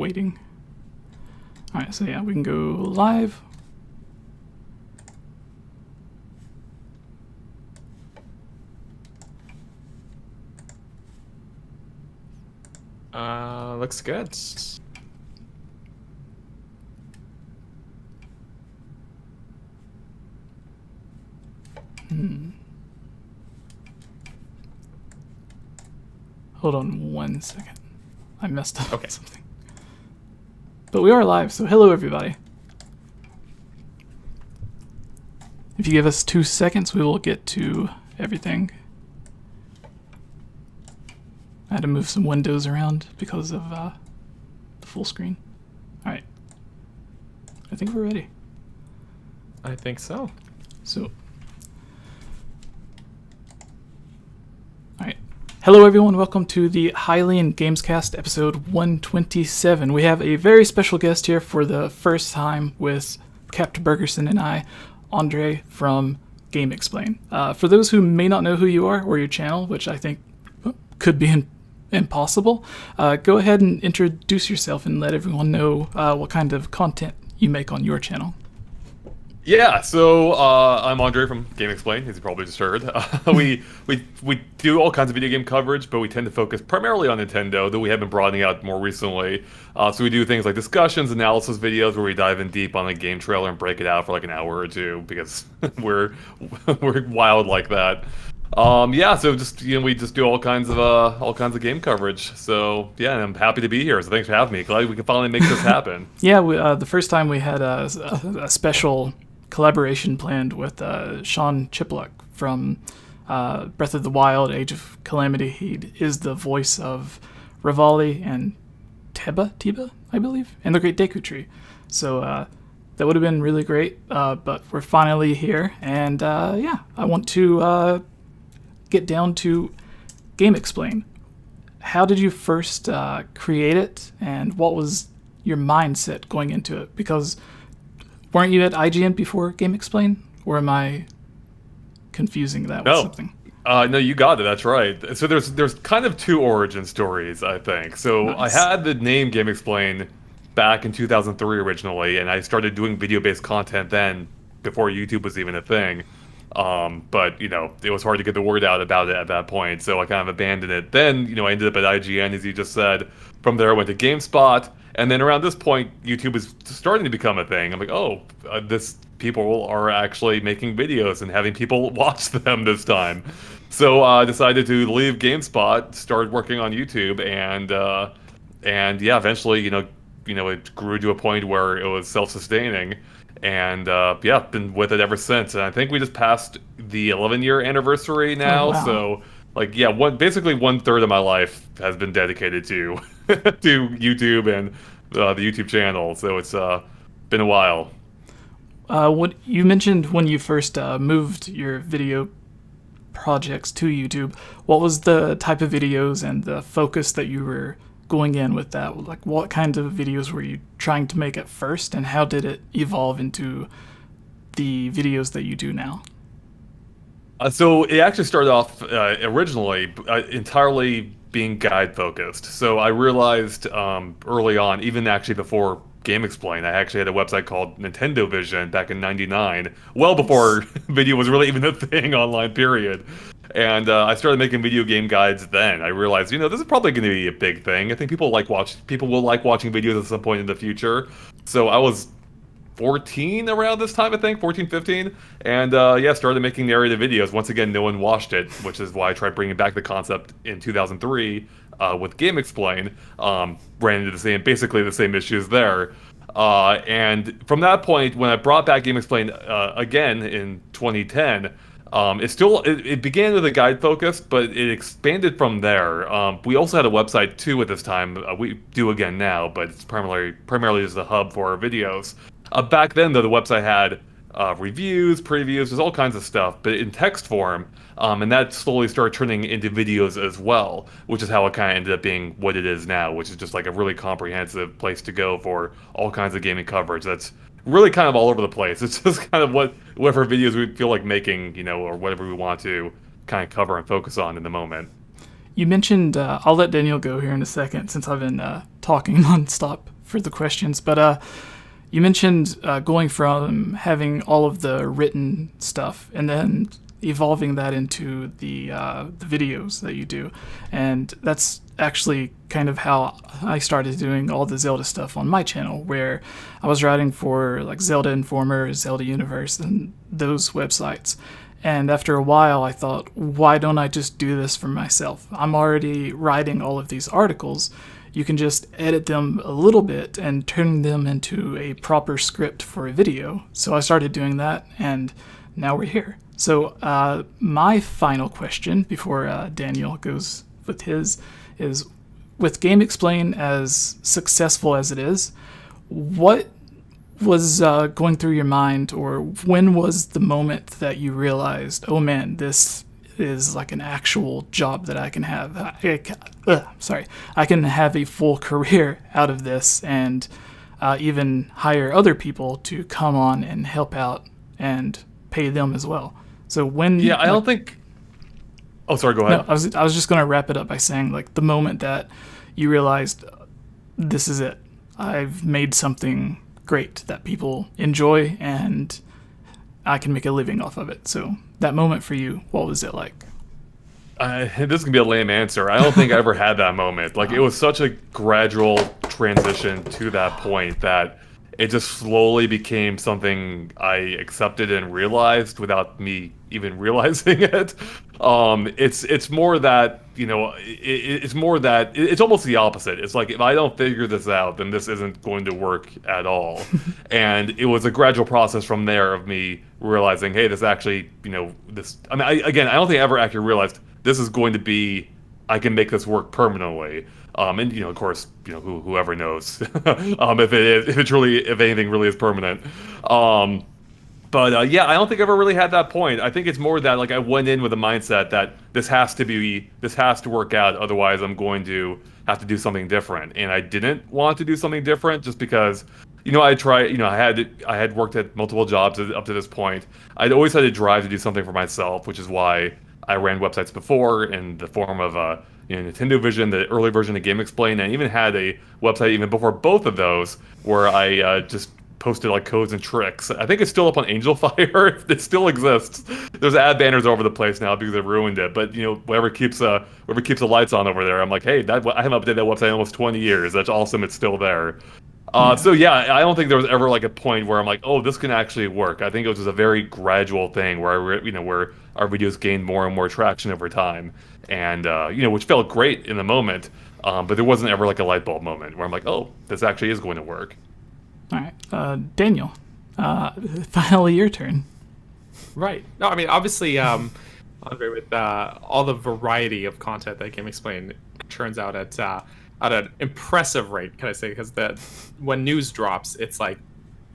waiting. Alright, so yeah, we can go live. Looks good. Hold on 1 second. I messed up Okay. something. But we are live, so hello everybody. If you give us 2 seconds, we will get to everything. I had to move some windows around because of the full screen. Alright. I think we're ready. I think so. So, alright. Hello everyone, welcome to the Hylian Gamescast episode 127. We have a very special guest here for the first time with Captain Bergerson and I, Andre from GameXplain. For those who may not know who you are or your channel, which I think could be impossible, go ahead and introduce yourself and let everyone know what kind of content you make on your channel. Yeah, so I'm Andre from GameXplain, as you probably just heard. We do all kinds of video game coverage, but we tend to focus primarily on Nintendo, though we have been broadening out more recently. So we do things like discussions, analysis videos, where we dive in deep on a game trailer and break it out for like an hour or two, because we're wild like that. Yeah, so just we just do all kinds of game coverage. So yeah, and I'm happy to be here. So thanks for having me. Glad we can finally make this happen. Yeah, the first time we had a special collaboration planned with Sean Chipluck from Breath of the Wild, Age of Calamity. He is the voice of Rivali and Tiba, I believe, and the Great Deku Tree. So that would have been really great, but we're finally here, and yeah, I want to get down to GameXplain. How did you first create it, and what was your mindset going into it? Because weren't you at IGN before GameXplain, or am I confusing that with something? No, you got it. That's right. So there's kind of two origin stories, I think. So Nice. I had the name GameXplain back in 2003 originally, and I started doing video-based content then, before YouTube was even a thing. But it was hard to get the word out about it at that point, so I kind of abandoned it. Then, I ended up at IGN, as you just said. From there, I went to GameSpot, and then around this point, YouTube was starting to become a thing. I'm like, oh, people are actually making videos and having people watch them this time. So I decided to leave GameSpot, started working on YouTube, and yeah, eventually, it grew to a point where it was self-sustaining. And yeah, been with it ever since. And I think we just passed the 11-year anniversary now. Oh, wow. So, like, yeah, basically 1/3 of my life has been dedicated to to YouTube and the YouTube channel. So it's been a while. What you mentioned when you first moved your video projects to YouTube, what was the type of videos and the focus that you were going in with that? Like, what kind of videos were you trying to make at first, and how did it evolve into the videos that you do now? So it actually started off originally entirely being guide focused. So I realized early on, even actually before GameXplain, I actually had a website called Nintendo Vision back in '99, well before video was really even a thing online, period. And I started making video game guides then. I realized, this is probably going to be a big thing. I think people will like watching videos at some point in the future. So I was 14 around this time, I think, 14, 15. And yeah, started making narrative videos. Once again, no one watched it, which is why I tried bringing back the concept in 2003 with GameXplain. Ran into basically the same issues there. And from that point, when I brought back GameXplain again in 2010, it began with a guide focus, but it expanded from there. We also had a website too at this time. We do again now, but it's primarily just a hub for our videos. Back then, though, the website had reviews, previews, there's all kinds of stuff, but in text form. And that slowly started turning into videos as well, which is how it kind of ended up being what it is now, which is just like a really comprehensive place to go for all kinds of gaming coverage. That's really kind of all over the place. It's just kind of whatever videos we feel like making, or whatever we want to kind of cover and focus on in the moment. you mentioned, I'll let Daniel go here in a second since I've been talking nonstop for the questions, but you mentioned going from having all of the written stuff and then evolving that into the videos that you do, and that's actually kind of how I started doing all the Zelda stuff on my channel, where I was writing for like Zelda Informer, Zelda Universe, and those websites. And after a while, I thought, why don't I just do this for myself? I'm already writing all of these articles. You can just edit them a little bit and turn them into a proper script for a video. So I started doing that, and now we're here. So my final question before Daniel goes with his is, with GameXplain as successful as it is, what was going through your mind, or when was the moment that you realized, oh man, this is like an actual job that I can have? I can have a full career out of this, and even hire other people to come on and help out and pay them as well. So when I don't think. Oh, sorry. Go ahead. No, I was just gonna wrap it up by saying, like, the moment that you realized, this is it. I've made something great that people enjoy, and I can make a living off of it. So that moment for you, what was it like? This can be a lame answer. I don't think I ever had that moment. Like, it was such a gradual transition to that point that it just slowly became something I accepted and realized without me even realizing it. It's more that, it's more that it's almost the opposite. It's like, if I don't figure this out, then this isn't going to work at all. And it was a gradual process from there of me realizing, hey, this actually, this. I mean, I don't think I ever actually realized this is going to be, I can make this work permanently. And of course, whoever knows if anything really is permanent. But I don't think I ever really had that point. I think it's more that, like, I went in with a mindset that this has to work out, otherwise I'm going to have to do something different. And I didn't want to do something different just because, I had worked at multiple jobs up to this point. I'd always had a drive to do something for myself, which is why I ran websites before in the form of Nintendo Vision, the early version of GameXplain, and I even had a website even before both of those where I just posted like codes and tricks. I think it's still up on Angel Fire. It still exists. There's ad banners over the place now because they've ruined it. But whoever keeps the lights on over there, I'm like, hey, I haven't updated that website in almost 20 years. That's awesome. It's still there. So I don't think there was ever like a point where I'm like, oh, this can actually work. I think it was just a very gradual thing where where our videos gained more and more traction over time, and which felt great in the moment. But there wasn't ever like a light bulb moment where I'm like, oh, this actually is going to work. All right, Daniel, finally your turn. Right. No, I mean, obviously, Andre, with all the variety of content that GameXplain turns out at an impressive rate, can I say? Because when news drops, it's like,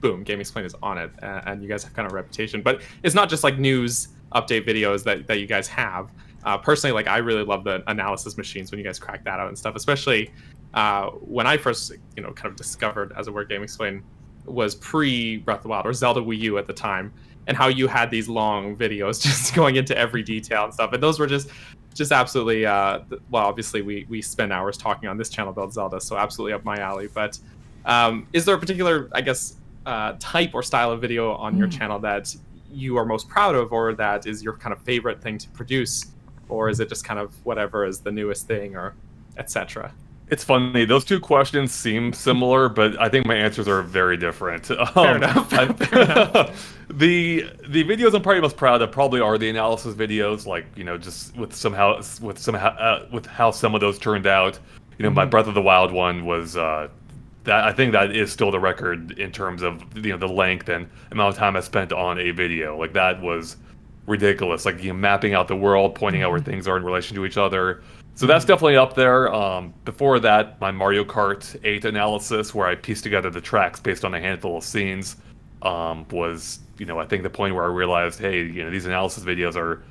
boom, GameXplain is on it, and you guys have kind of a reputation. But it's not just like news update videos that you guys have. Personally, like, I really love the analysis machines when you guys crack that out and stuff, especially when I first, kind of discovered, as it were, GameXplain was pre Breath of the Wild, or Zelda Wii U at the time, and how you had these long videos just going into every detail and stuff. And those were just absolutely, well, obviously we spend hours talking on this channel about Zelda, so absolutely up my alley. But is there a particular, I guess, type or style of video on your channel that you are most proud of, or that is your kind of favorite thing to produce? Or is it just kind of whatever is the newest thing, or etc.? It's funny. Those two questions seem similar, but I think my answers are very different. Fair enough. Fair enough. The videos I'm probably most proud of probably are the analysis videos, like, just with how some of those turned out. My Breath of the Wild one was that I think that is still the record in terms of the length and amount of time I spent on a video. Like, that was ridiculous. Like, mapping out the world, pointing out where things are in relation to each other. So that's definitely up there. Before that, my Mario Kart 8 analysis, where I pieced together the tracks based on a handful of scenes, was, I think the point where I realized, hey, these analysis videos are,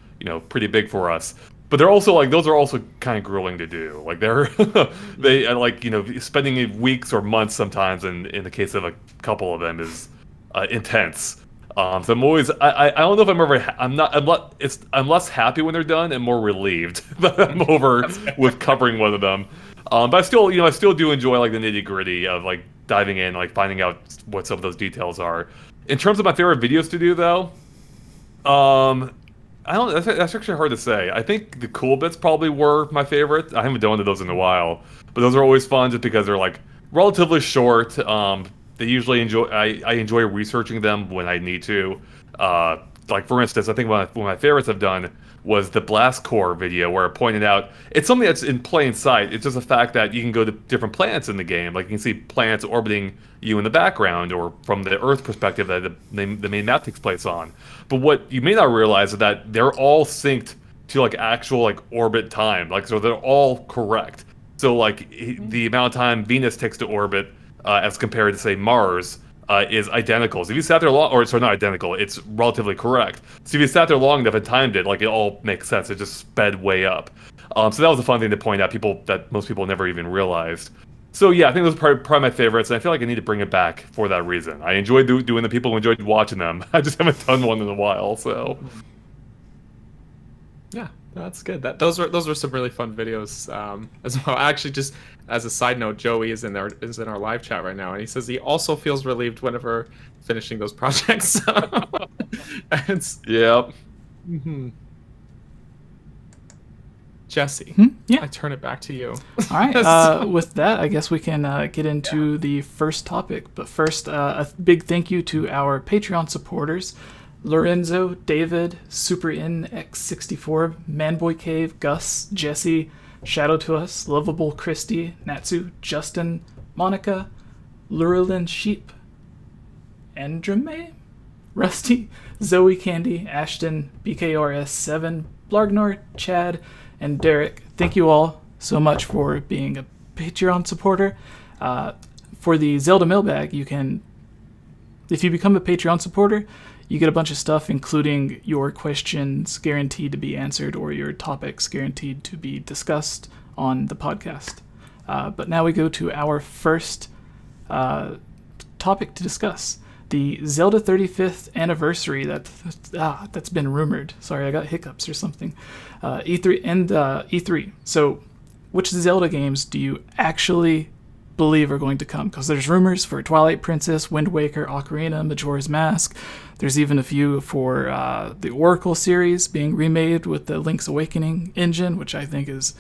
pretty big for us. But they're also like, those are also kind of grueling to do. Like, they like, spending weeks or months sometimes, in the case of a couple of them, is intense. So I'm always I don't know if I'm ever I'm less happy when they're done and more relieved that I'm over with covering one of them. But I still I still do enjoy like the nitty-gritty of like diving in, like finding out what some of those details are. In terms of my favorite videos to do though, I don't. That's actually hard to say. I think the cool bits probably were my favorite. I haven't done one of those in a while, but those are always fun just because they're like relatively short. They usually I enjoy researching them when I need to. Like for instance, I think one of my favorites I've done was the Blast Core video where it pointed out it's something that's in plain sight. It's just the fact that you can go to different planets in the game. Like you can see planets orbiting you in the background, or from the Earth perspective that the main map takes place on. But what you may not realize is that they're all synced to like actual like orbit time. Like so they're all correct. So like the amount of time Venus takes to orbit as compared to say Mars is identical. So if you sat there long, or sorry, not identical, it's relatively correct. So if you sat there long enough and timed it, like it all makes sense. It just sped way up. So that was a fun thing to point out. That most people never even realized. So yeah, I think those are probably my favorites, and I feel like I need to bring it back for that reason. I enjoyed doing the people who enjoyed watching them. I just haven't done one in a while, so. Yeah, that's good. Those were some really fun videos as well. Actually, just as a side note, Joey is in our live chat right now, and he says he also feels relieved whenever finishing those projects. Yep. Mm-hmm. Jesse, Yeah. I turn it back to you. All right. With that, I guess we can get into the first topic. But first, a big thank you to our Patreon supporters: Lorenzo, David, SuperNX64, Manboy Cave, Gus, Jesse, Shadow to Us, Lovable Christy, Natsu, Justin, Monica, Lurelin Sheep, Andrame, Rusty, Zoe Candy, Ashton, BKRS7, Blargnor, Chad, and Derek. Thank you all so much for being a Patreon supporter. For the Zelda mailbag, you can, if you become a Patreon supporter, you get a bunch of stuff, including your questions guaranteed to be answered or your topics guaranteed to be discussed on the podcast. But now we go to our first topic to discuss. The Zelda 35th anniversary that's been rumored. Sorry, I got hiccups or something. E3. So, which Zelda games do you actually believe are going to come? Because there's rumors for Twilight Princess, Wind Waker, Ocarina, Majora's Mask. There's even a few for the Oracle series being remade with the Link's Awakening engine, which I think is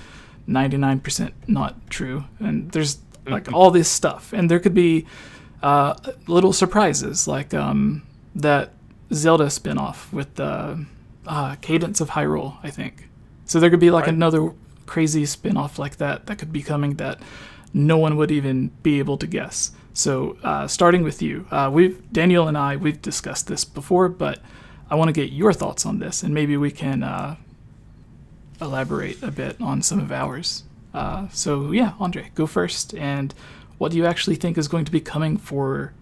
99% not true. And there's like all this stuff, and there could be little surprises like that Zelda spin-off with the Cadence of Hyrule, I think. So there could be like another crazy spin-off like that could be coming that no one would even be able to guess. So starting with you, Daniel and we've discussed this before, but I want to get your thoughts on this, and maybe we can elaborate a bit on some of ours. So yeah, Andre, go first. And what do you actually think is going to be coming for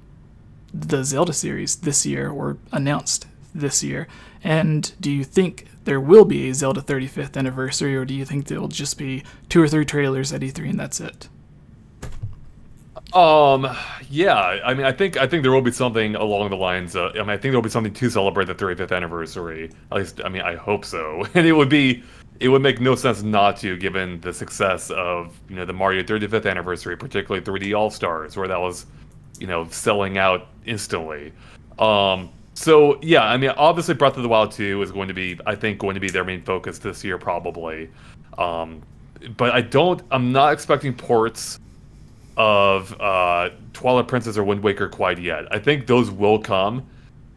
the Zelda series this year, or announced this year? And do you think there will be a Zelda 35th anniversary, or do you think there will just be 2 or 3 trailers at E3 and that's it? Yeah, I mean, I think there will be something along the lines of, I think there will be something to celebrate the 35th anniversary. At least, I mean, I hope so. And it would make no sense not to, given the success of, the Mario 35th anniversary, particularly 3D All-Stars, where that was, selling out instantly. So yeah, I mean, obviously Breath of the Wild 2 is going to be their main focus this year, probably. But I'm not expecting ports of Twilight Princess or Wind Waker quite yet. I think those will come.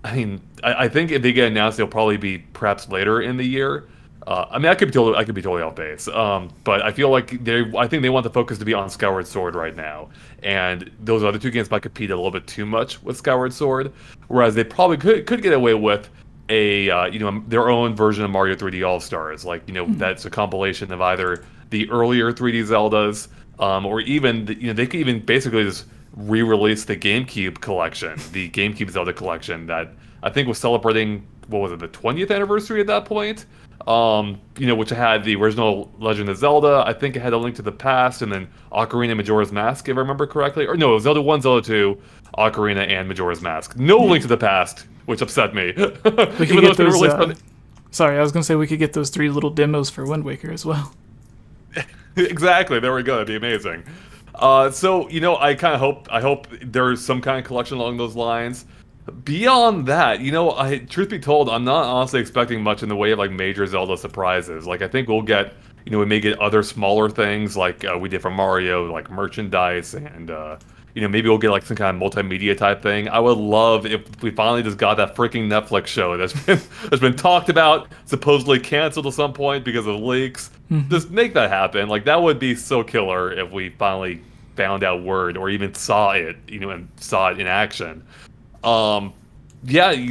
I mean, I think if they get announced, they'll probably be perhaps later in the year. I mean, I could be totally off base. But I feel like I think they want the focus to be on Skyward Sword right now, and those other 2 games might compete a little bit too much with Skyward Sword. Whereas they probably could get away with their own version of Mario 3D All Stars, that's a compilation of either the earlier 3D Zeldas, or even they could even basically just re-release the GameCube collection, the GameCube Zelda collection that I think was celebrating, what was it, the 20th anniversary at that point? Which had the original Legend of Zelda. I think it had A Link to the Past, and then Ocarina and Majora's Mask, if I remember correctly. Or no, it was Zelda 1, Zelda 2, Ocarina, and Majora's Mask. No Link to the Past which upset me. We Even could though get it's been those. released by Sorry, I was gonna say we could get those 3 little demos for Wind Waker as well. Exactly. There we go. That'd be amazing. So I kind of hope there's some kind of collection along those lines. Beyond that, truth be told, I'm not honestly expecting much in the way of like major Zelda surprises. Like I think we'll get, we may get other smaller things like we did for Mario, like merchandise, and maybe we'll get like some kind of multimedia type thing. I would love if we finally just got that freaking Netflix show that's been talked about, supposedly canceled at some point because of leaks. Just make that happen. Like that would be so killer if we finally found out word or even saw it, and saw it in action. Yeah,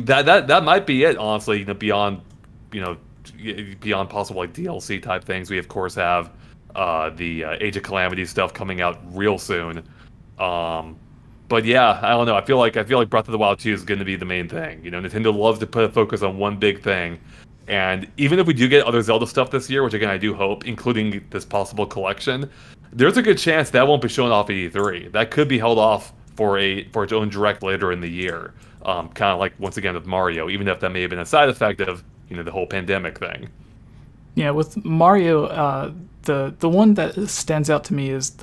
that might be it, honestly. Beyond possible like DLC type things, we of course have the Age of Calamity stuff coming out real soon. But yeah, I don't know. I feel like Breath of the Wild 2 is going to be the main thing. Nintendo loves to put a focus on one big thing, and even if we do get other Zelda stuff this year, which again I do hope, including this possible collection, there's a good chance that won't be shown off at E3. That could be held off for its own direct later in the year. Kind of like once again with Mario, even if that may have been a side effect of the whole pandemic thing. Yeah, with Mario, the one that stands out to me is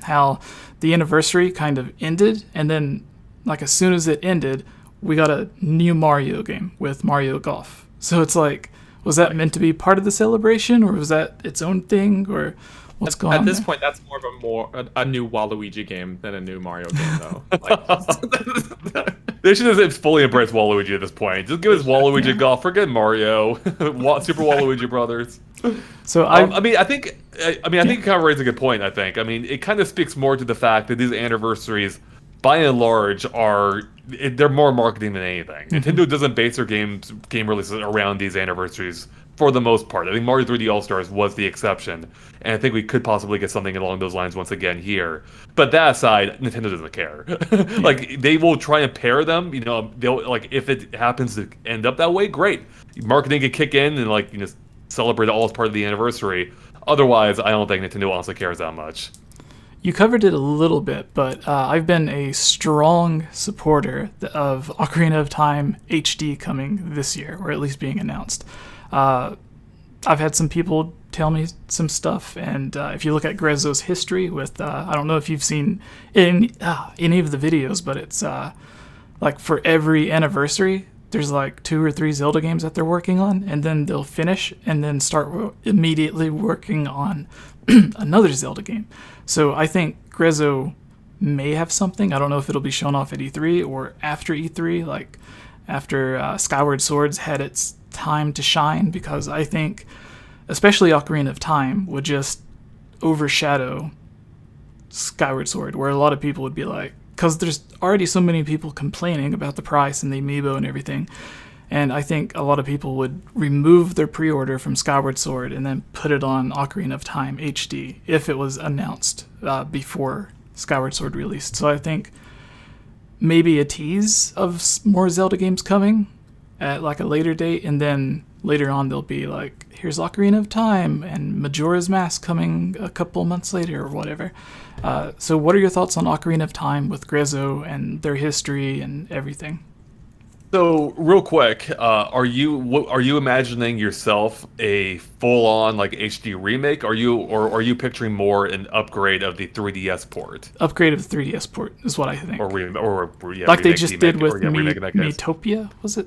how the anniversary kind of ended, and then like as soon as it ended, we got a new Mario game with Mario Golf. So it's like, was that meant to be part of the celebration, or was that its own thing, or what's going on? At this there? point, that's more of a new Waluigi game than a new Mario game, though. Like, they should have fully embraced Waluigi at this point. Just give us Waluigi Golf, forget Mario, Super Waluigi Brothers. So I think you kind of raised a good point. I think it kind of speaks more to the fact that these anniversaries, by and large, they're more marketing than anything. Nintendo doesn't base their game releases around these anniversaries for the most part. I think Mario 3D All-Stars was the exception, and I think we could possibly get something along those lines once again here. But that aside, Nintendo doesn't care. Like they will try and pair them. They'll like if it happens to end up that way, great. Marketing can kick in and celebrate it all as part of the anniversary. Otherwise, I don't think Nintendo honestly cares that much. You covered it a little bit, but I've been a strong supporter of Ocarina of Time HD coming this year, or at least being announced. I've had some people tell me some stuff, and if you look at 𝐓𝐻𝐲's history with, I don't know if you've seen any of the videos, but it's like for every anniversary, there's like 2 or 3 Zelda games that they're working on, and then they'll finish and then start immediately working on another Zelda game. So I think 𝐓𝐻𝐲 may have something. I don't know if it'll be shown off at E3 or after E3, like after Skyward Swords had its time to shine, because I think especially Ocarina of Time would just overshadow Skyward Sword, where a lot of people would be like, because there's already so many people complaining about the price and the amiibo and everything, and I think a lot of people would remove their pre-order from Skyward Sword and then put it on Ocarina of Time HD if it was announced before Skyward Sword released. So I think maybe a tease of more Zelda games coming at like a later date, and then later on they'll be like, here's Ocarina of Time and Majora's Mask coming a couple months later or whatever. So what are your thoughts on Ocarina of Time with 𝐓𝐻𝐲 and their history and everything? So real quick, are you imagining yourself a full-on like HD remake? Are you picturing more an upgrade of the 3DS port? Upgrade of the 3DS port is what I think. Like they just did with Miitopia, was it?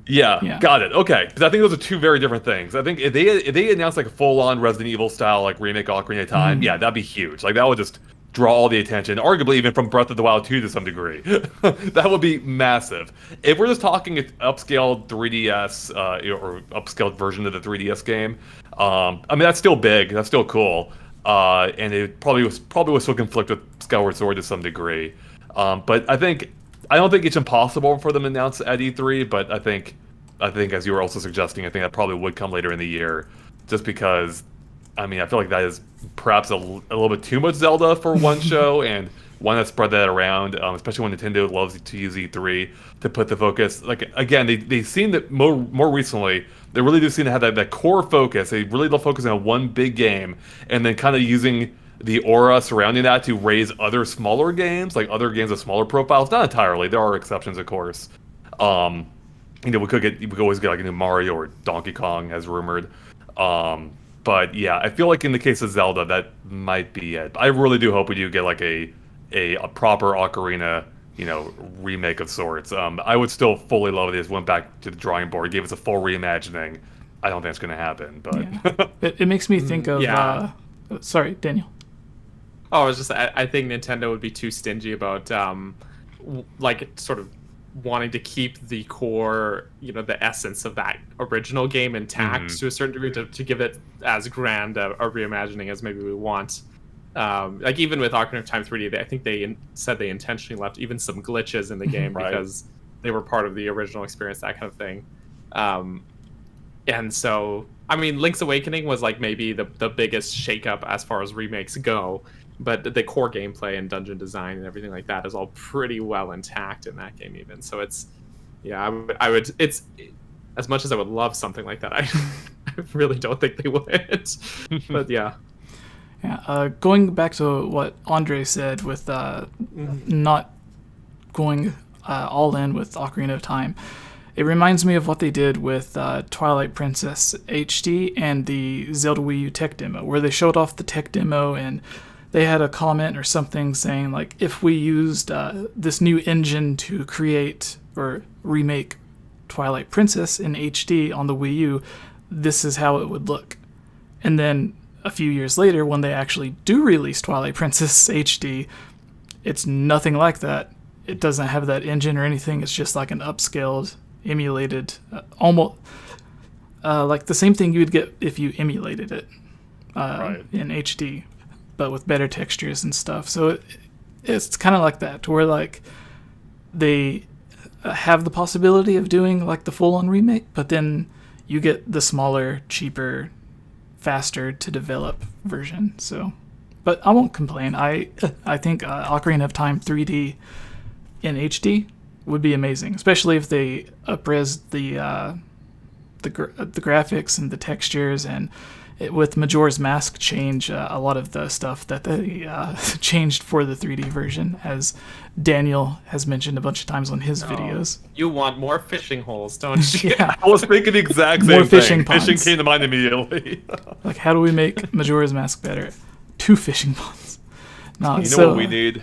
Yeah, got it. Okay, because I think those are 2 very different things. I think if they announced like a full-on Resident Evil style like remake Ocarina of Time, yeah, that'd be huge. Like that would just draw all the attention, arguably even from Breath of the Wild 2 to some degree. That would be massive. If we're just talking an upscaled 3DS or upscaled version of the 3DS game, that's still big. That's still cool. And it probably will still conflict with Skyward Sword to some degree. But I don't think it's impossible for them to announce at E3. But I think as you were also suggesting, I think that probably would come later in the year, just because. I feel like that is perhaps a little bit too much Zelda for one show, and why not spread that around, especially when Nintendo loves to use E3 to put the focus. Like, again, they seem that more recently, they really do seem to have that core focus. They really love focusing on one big game, and then kind of using the aura surrounding that to raise other smaller games, like other games with smaller profiles. Not entirely. There are exceptions, of course. We could always get like a new Mario or Donkey Kong, as rumored. But yeah, I feel like in the case of Zelda, that might be it. I really do hope we do get like a proper Ocarina, remake of sorts. I would still fully love it if they just went back to the drawing board, gave us a full reimagining. I don't think it's going to happen, but yeah. it makes me think of. Yeah. Sorry, Daniel. Oh, I think Nintendo would be too stingy about sort of wanting to keep the core, the essence of that original game intact to a certain degree to give it as grand a reimagining as maybe we want. Like even with Ocarina of Time 3D, I think they said they intentionally left even some glitches in the game right. because they were part of the original experience, that kind of thing. And so, I mean, Link's Awakening was like maybe the biggest shakeup as far as remakes go, but the core gameplay and dungeon design and everything like that is all pretty well intact in that game even. So it's, it's, as much as I would love something like that, I really don't think they would. But yeah. Yeah, going back to what Andre said with not going all in with Ocarina of Time, it reminds me of what they did with Twilight Princess HD and the Zelda Wii U tech demo, where they showed off the tech demo and they had a comment or something saying, like, if we used this new engine to create or remake Twilight Princess in HD on the Wii U, this is how it would look. And then a few years later, when they actually do release Twilight Princess HD, it's nothing like that. It doesn't have that engine or anything. It's just like an upscaled, emulated, almost like the same thing you would get if you emulated it right. in HD, but with better textures and stuff. So it's kind of like that, to where like they have the possibility of doing like the full-on remake, but then you get the smaller, cheaper, faster to develop version. So, but I won't complain. I think Ocarina of Time 3D in HD would be amazing, especially if they up-res the graphics and the textures, and with Majora's Mask change a lot of the stuff that they changed for the 3D version, as Daniel has mentioned a bunch of times on his videos. You want more fishing holes, don't you? Yeah. I was thinking the exact More same fishing thing. ponds. Fishing came to mind immediately. Like, how do we make Majora's Mask better? 2 fishing ponds. No, You know what we need?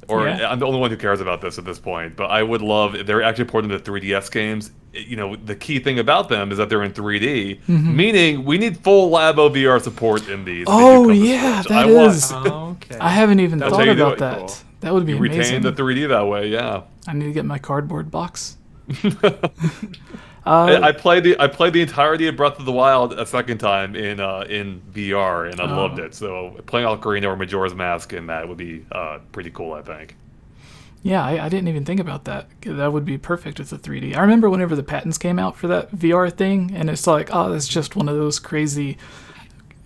Or I'm the only one who cares about this at this point, but I would love if they're actually porting the 3DS games. The key thing about them is that they're in 3D, meaning we need full Labo VR support in these. Oh yeah, that is. Okay. I haven't even That's thought how you do about it. that. Cool. That would be You amazing. retain the 3D that way, yeah. I need to get my cardboard box. I played the entirety of Breath of the Wild a second time in VR, and I loved it. So playing Ocarina or Majora's Mask in that would be pretty cool, I think. Yeah, I didn't even think about that. That would be perfect with the 3D. I remember whenever the patents came out for that VR thing, and it's like, oh, that's just one of those crazy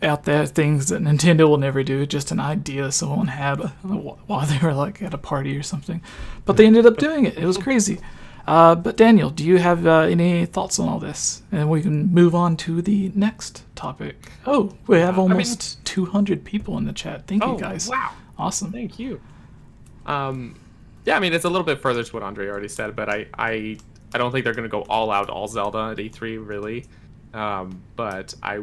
out there things that Nintendo will never do. Just an idea someone had while they were like at a party or something. But they ended up doing it. It was crazy. But Daniel, do you have any thoughts on all this? And we can move on to the next topic. Oh, we have almost 200 people in the chat. Thank you guys. Wow. Awesome. Thank you. Yeah, I mean, it's a little bit further to what Andre already said, but I don't think they're going to go all out, all Zelda at E3, really. But I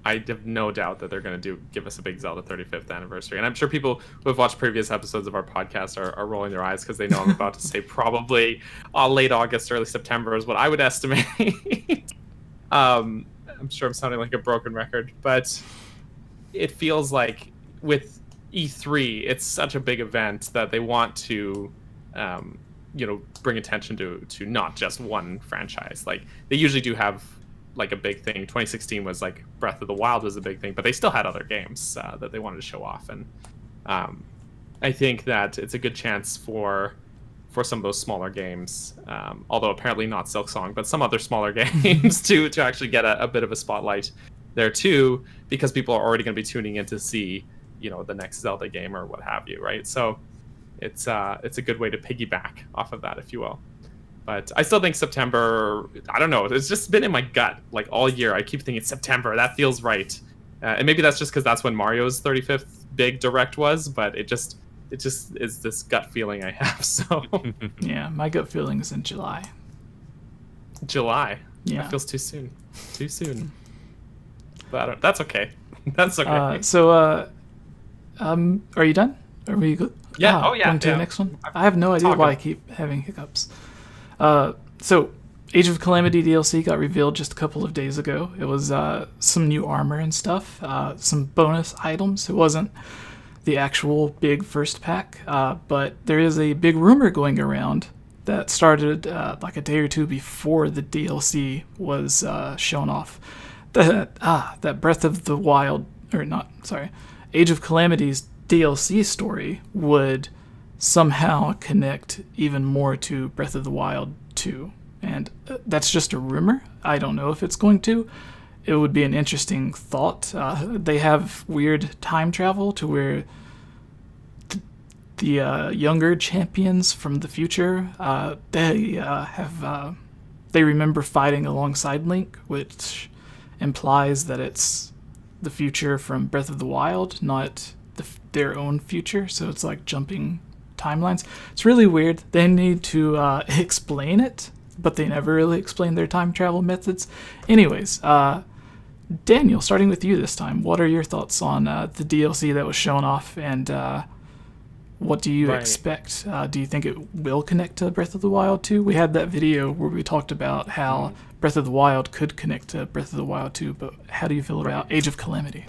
have no doubt that they're going to give us a big Zelda 35th anniversary. And I'm sure people who have watched previous episodes of our podcast are rolling their eyes because they know I'm about to say probably late August, early September is what I would estimate. I'm sure I'm sounding like a broken record, but it feels like with E3, it's such a big event that they want to, bring attention to not just one franchise. Like they usually do have like a big thing. 2016 was like Breath of the Wild was a big thing, but they still had other games that they wanted to show off. And I think that it's a good chance for some of those smaller games, although apparently not Silk Song, but some other smaller games to actually get a bit of a spotlight there too, because people are already going to be tuning in to see the next Zelda game or what have you, right? So it's a good way to piggyback off of that, if you will. But I still think September, I don't know, it's just been in my gut like all year. I keep thinking September, that feels right. And maybe that's just because that's when Mario's 35th big direct was, but it just is this gut feeling I have. So yeah, my gut feeling is in July. July. Yeah. That feels too soon. Too soon. But that's okay. That's okay. Are you done? Are we Yeah. going to the next one? I have no idea talking. why I keep having hiccups. So Age of Calamity DLC got revealed just a couple of days ago. It was some new armor and stuff, some bonus items. It wasn't the actual big first pack, but there is a big rumor going around that started like a day or two before the DLC was shown off. That Breath of the Wild, Age of Calamity's DLC story would somehow connect even more to Breath of the Wild 2. And that's just a rumor. I don't know if it's going to. It would be an interesting thought. They have weird time travel to where the younger champions from the future, they remember fighting alongside Link, which implies that it's the future from Breath of the Wild, not their own future. So it's like jumping timelines. It's really weird. They need to explain it, but they never really explain their time travel methods. Anyways, Daniel, starting with you this time, what are your thoughts on the DLC that was shown off, and what do you expect? Do you think it will connect to Breath of the Wild 2? We had that video where we talked about how Breath of the Wild could connect to Breath of the Wild 2, but how do you feel about Age of Calamity?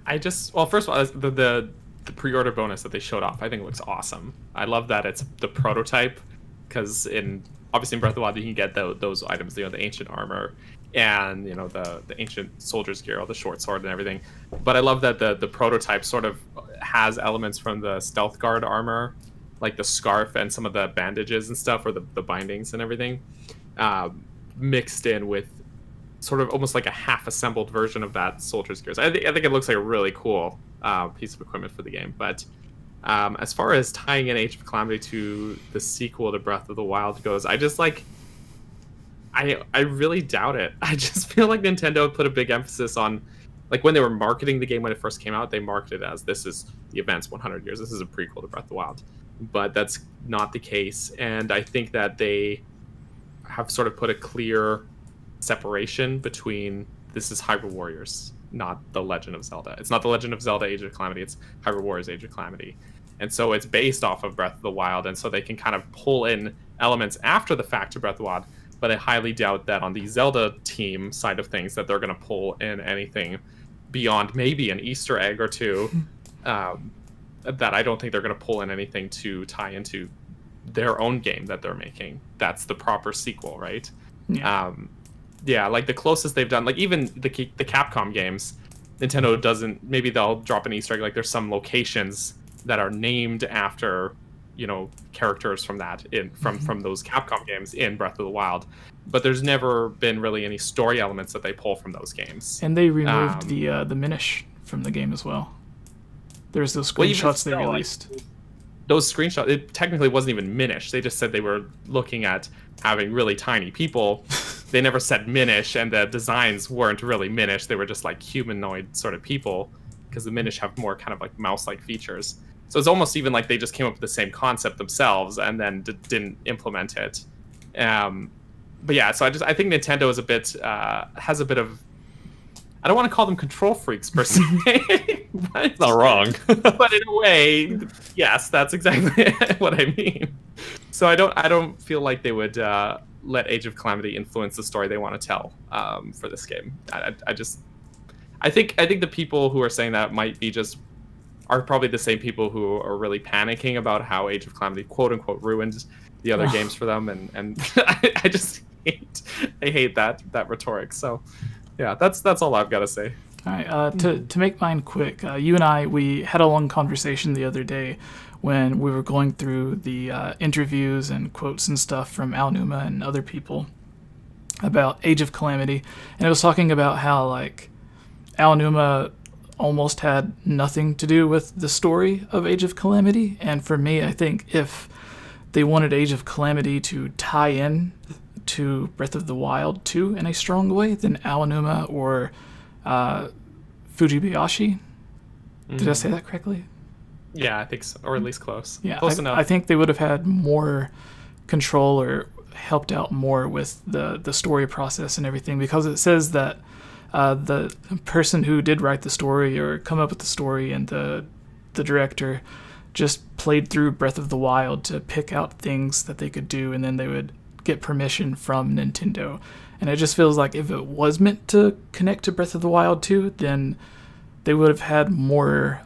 First of all, the pre-order bonus that they showed off, I think it looks awesome. I love that it's the prototype, because obviously in Breath of the Wild you can get those items, the ancient armor and the ancient soldier's gear, all the short sword and everything. But I love that the prototype sort of has elements from the stealth guard armor, like the scarf and some of the bandages and stuff, or the bindings and everything, mixed in with sort of almost like a half-assembled version of that soldier's gear. I think it looks like a really cool piece of equipment for the game. But as far as tying in Age of Calamity to the sequel to Breath of the Wild goes, I just I really doubt it. I just feel like Nintendo put a big emphasis on, like, when they were marketing the game when it first came out, they marketed it as, this is the event's 100 years, this is a prequel to Breath of the Wild. But that's not the case, and I think that they have sort of put a clear separation between, this is Hyrule Warriors, not The Legend of Zelda. It's not The Legend of Zelda Age of Calamity, it's Hyrule Warriors Age of Calamity. And so it's based off of Breath of the Wild, and so they can kind of pull in elements after the fact to Breath of the Wild, but I highly doubt that on the Zelda team side of things that they're going to pull in anything beyond maybe an Easter egg or two. That I don't think they're going to pull in anything to tie into their own game that they're making. That's the proper sequel, right? Yeah. Like the closest they've done, like even the Capcom games, Nintendo doesn't, maybe they'll drop an Easter egg, like there's some locations that are named after characters from that from those Capcom games in Breath of the Wild, but there's never been really any story elements that they pull from those games. And they removed the Minish from the game as well. There's those screenshots they released. Like, those screenshots, it technically wasn't even Minish. They just said they were looking at having really tiny people. They never said Minish, and the designs weren't really Minish. They were just like humanoid sort of people, because the Minish have more kind of like mouse-like features. So it's almost even like they just came up with the same concept themselves and then didn't implement it. But yeah, so I think Nintendo is has a bit of, I don't want to call them control freaks per se, but it's not wrong. But in a way, yes, that's exactly what I mean. So I don't feel like they would let Age of Calamity influence the story they want to tell for this game. I think the people who are saying that are probably the same people who are really panicking about how Age of Calamity quote unquote ruined the other games for them, and I just hate that rhetoric. So yeah, that's all I've got to say. All right, to make mine quick, you and we had a long conversation the other day when we were going through the interviews and quotes and stuff from Aonuma and other people about Age of Calamity, and it was talking about how like Aonuma almost had nothing to do with the story of Age of Calamity, and for me, I think if they wanted Age of Calamity to tie in to Breath of the Wild 2 in a strong way, then Aonuma or Fujibayashi. Did I say that correctly? Yeah, I think so, or at least close. Yeah, Close enough. I think they would have had more control or helped out more with the story process and everything, because it says that the person who did write the story or come up with the story and the director just played through Breath of the Wild to pick out things that they could do, and then they would get permission from Nintendo. And it just feels like if it was meant to connect to Breath of the Wild 2, then they would have had more,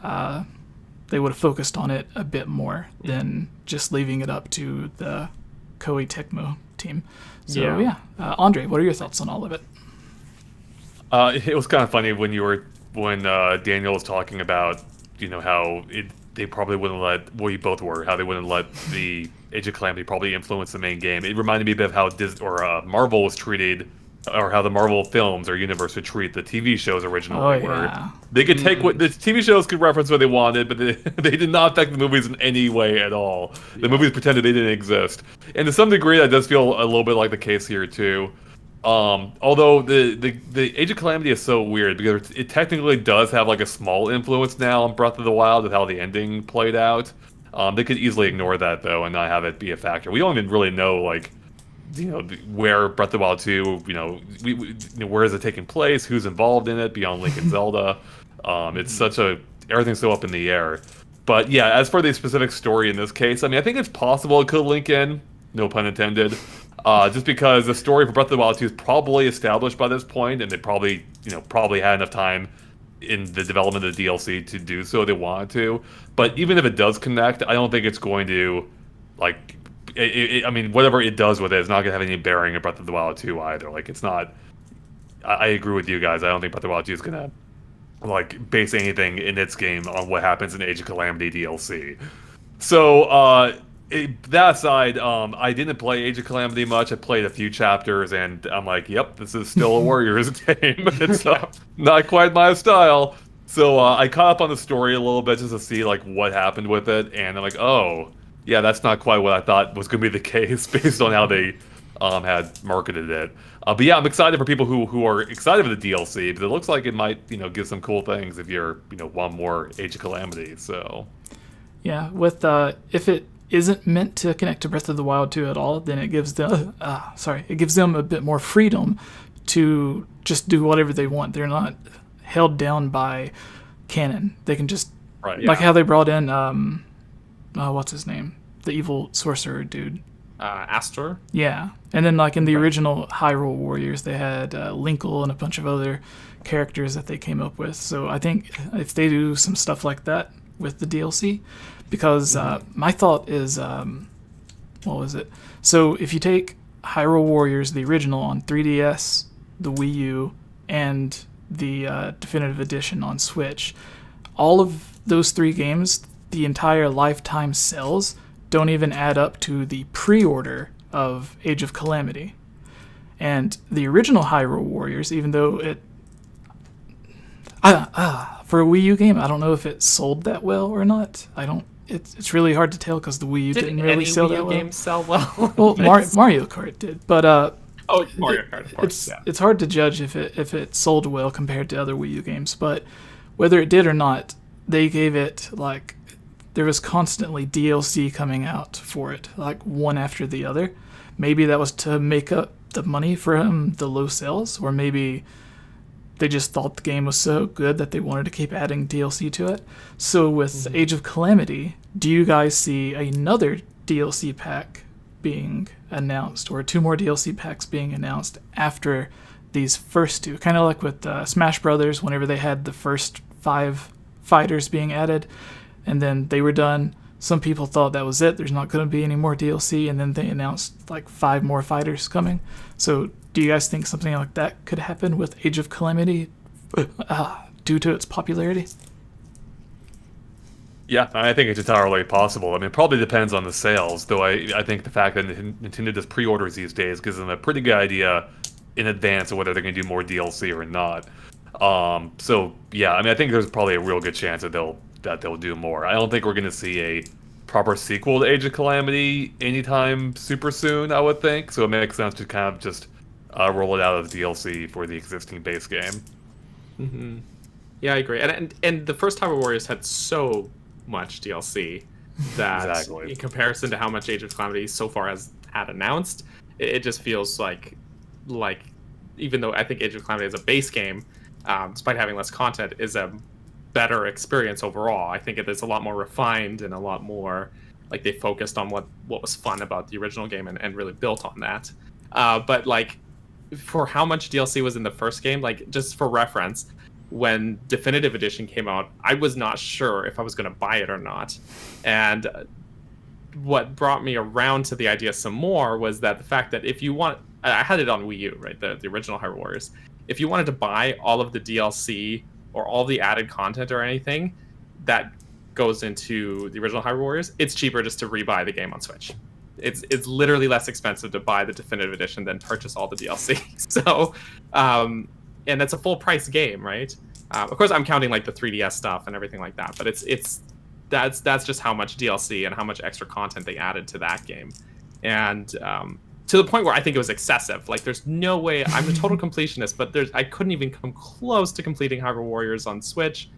they would have focused on it a bit more than just leaving it up to the Koei Tecmo team. So yeah, Andre, what are your thoughts on all of it? It was kind of funny when Daniel was talking about, how they probably wouldn't let, well, you both were, how they wouldn't let the Age of Calamity probably influence the main game. It reminded me a bit of how Marvel was treated, or how the Marvel films or universe would treat the TV shows originally. Where they could take what the TV shows could reference what they wanted, but they did not affect the movies in any way at all. The movies pretended they didn't exist, and to some degree, that does feel a little bit like the case here too. Although the Age of Calamity is so weird because it technically does have like a small influence now on Breath of the Wild with how the ending played out. They could easily ignore that though and not have it be a factor. We don't even really know where Breath of the Wild 2, where is it taking place, who's involved in it beyond Link and Zelda. It's everything's so up in the air. But yeah, as for the specific story in this case, I think it's possible it could link in, no pun intended. Just because the story for Breath of the Wild 2 is probably established by this point, and they probably had enough time in the development of the DLC to do so if they wanted to. But even if it does connect, I don't think it's going to, whatever it does with it is not going to have any bearing on Breath of the Wild 2 either. It's not. I agree with you guys. I don't think Breath of the Wild 2 is going to base anything in its game on what happens in Age of Calamity DLC. So that aside, I didn't play Age of Calamity much. I played a few chapters, and I'm like, yep, this is still a Warriors game. It's not quite my style. So I caught up on the story a little bit just to see what happened with it, and I'm like, oh, yeah, that's not quite what I thought was going to be the case based on how they had marketed it. But yeah, I'm excited for people who are excited for the DLC, because it looks like it might give some cool things if you're want more Age of Calamity. So yeah, with if it isn't meant to connect to Breath of the Wild 2 at all, then it gives them a bit more freedom to just do whatever they want. They're not held down by canon. They can just how they brought in what's his name, the evil sorcerer dude, Astor. Yeah, and then in the original Hyrule Warriors, they had Linkle and a bunch of other characters that they came up with. So I think if they do some stuff like that with the DLC. Because my thought is, what was it? So if you take Hyrule Warriors, the original on 3DS, the Wii U, and the Definitive Edition on Switch, all of those three games, the entire lifetime sales don't even add up to the pre-order of Age of Calamity. And the original Hyrule Warriors, even though it... for a Wii U game, I don't know if it sold that well or not. It's really hard to tell because the Wii U didn't really sell that well. Did any Wii U games sell well? Well, Mario Kart did, but Mario Kart, of course. It's hard to judge if it sold well compared to other Wii U games. But whether it did or not, they gave it there was constantly DLC coming out for it, one after the other. Maybe that was to make up the money for the low sales, or maybe they just thought the game was so good that they wanted to keep adding DLC to it. So with Age of Calamity, do you guys see another DLC pack being announced, or 2 more DLC packs being announced after these first 2? Kind of like with Smash Brothers, whenever they had the first 5 fighters being added, and then they were done. Some people thought that was it. There's not going to be any more DLC, and then they announced 5 more fighters coming. So do you guys think something like that could happen with Age of Calamity due to its popularity? Yeah, I think it's entirely possible. It probably depends on the sales, though I think the fact that Nintendo does pre-orders these days gives them a pretty good idea in advance of whether they're going to do more DLC or not. So yeah, I think there's probably a real good chance that they'll do more. I don't think we're going to see a proper sequel to Age of Calamity anytime super soon, I would think. So it makes sense to kind of just roll it out as DLC for the existing base game. Mm-hmm. Yeah, I agree. And the first Hyrule Warriors had so much DLC that in comparison to how much Age of Calamity so far has had announced, it just feels like even though I think Age of Calamity as a base game, despite having less content, is a better experience overall. I think it is a lot more refined and a lot more like they focused on what was fun about the original game and really built on that. But like for how much DLC was in the first game, like just for reference, when Definitive Edition came out, I was not sure if I was going to buy it or not. And what brought me around to the idea some more was that the fact that if you want, I had it on Wii U, right, the original Hyrule Warriors. If you wanted to buy all of the DLC or all the added content or anything that goes into the original Hyrule Warriors, it's cheaper just to rebuy the game on Switch. It's literally less expensive to buy the Definitive Edition than purchase all the DLC. So, and that's a full price game, right? Of course, I'm counting like the 3DS stuff and everything like that, but that's just how much DLC and how much extra content they added to that game, and to the point where I think it was excessive. Like, there's no way I'm a total completionist, but I couldn't even come close to completing Hyrule Warriors on Switch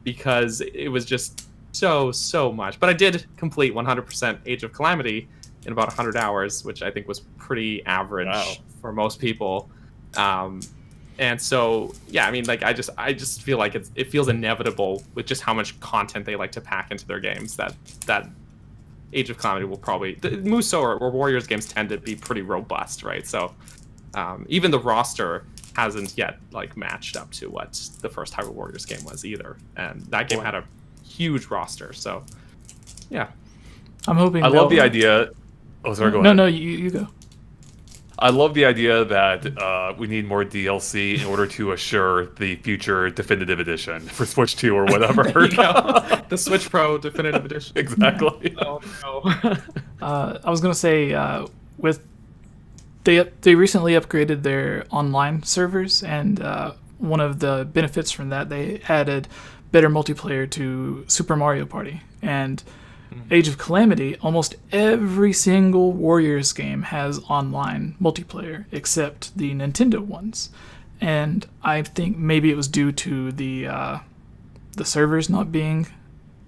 because it was just so much. But I did complete 100% Age of Calamity in about 100 hours, which I think was pretty average for most people. And so, yeah, I mean, like, I just feel like it feels inevitable with just how much content they like to pack into their games that Age of Calamity will probably... The Musou or Warriors games tend to be pretty robust, right? So even the roster hasn't yet, like, matched up to what the first Hyrule Warriors game was either. And that game had a huge roster, so, yeah. I'm hoping... I love the idea... Oh, sorry, go ahead. No, you go. I love the idea that we need more DLC in order to assure the future Definitive Edition for Switch 2 or whatever. There you go. The Switch Pro Definitive Edition. Exactly. Oh, no. I was going to say, they recently upgraded their online servers, and one of the benefits from that, they added better multiplayer to Super Mario Party. And Age of Calamity, almost every single Warriors game has online multiplayer, except the Nintendo ones. And I think maybe it was due to the servers not being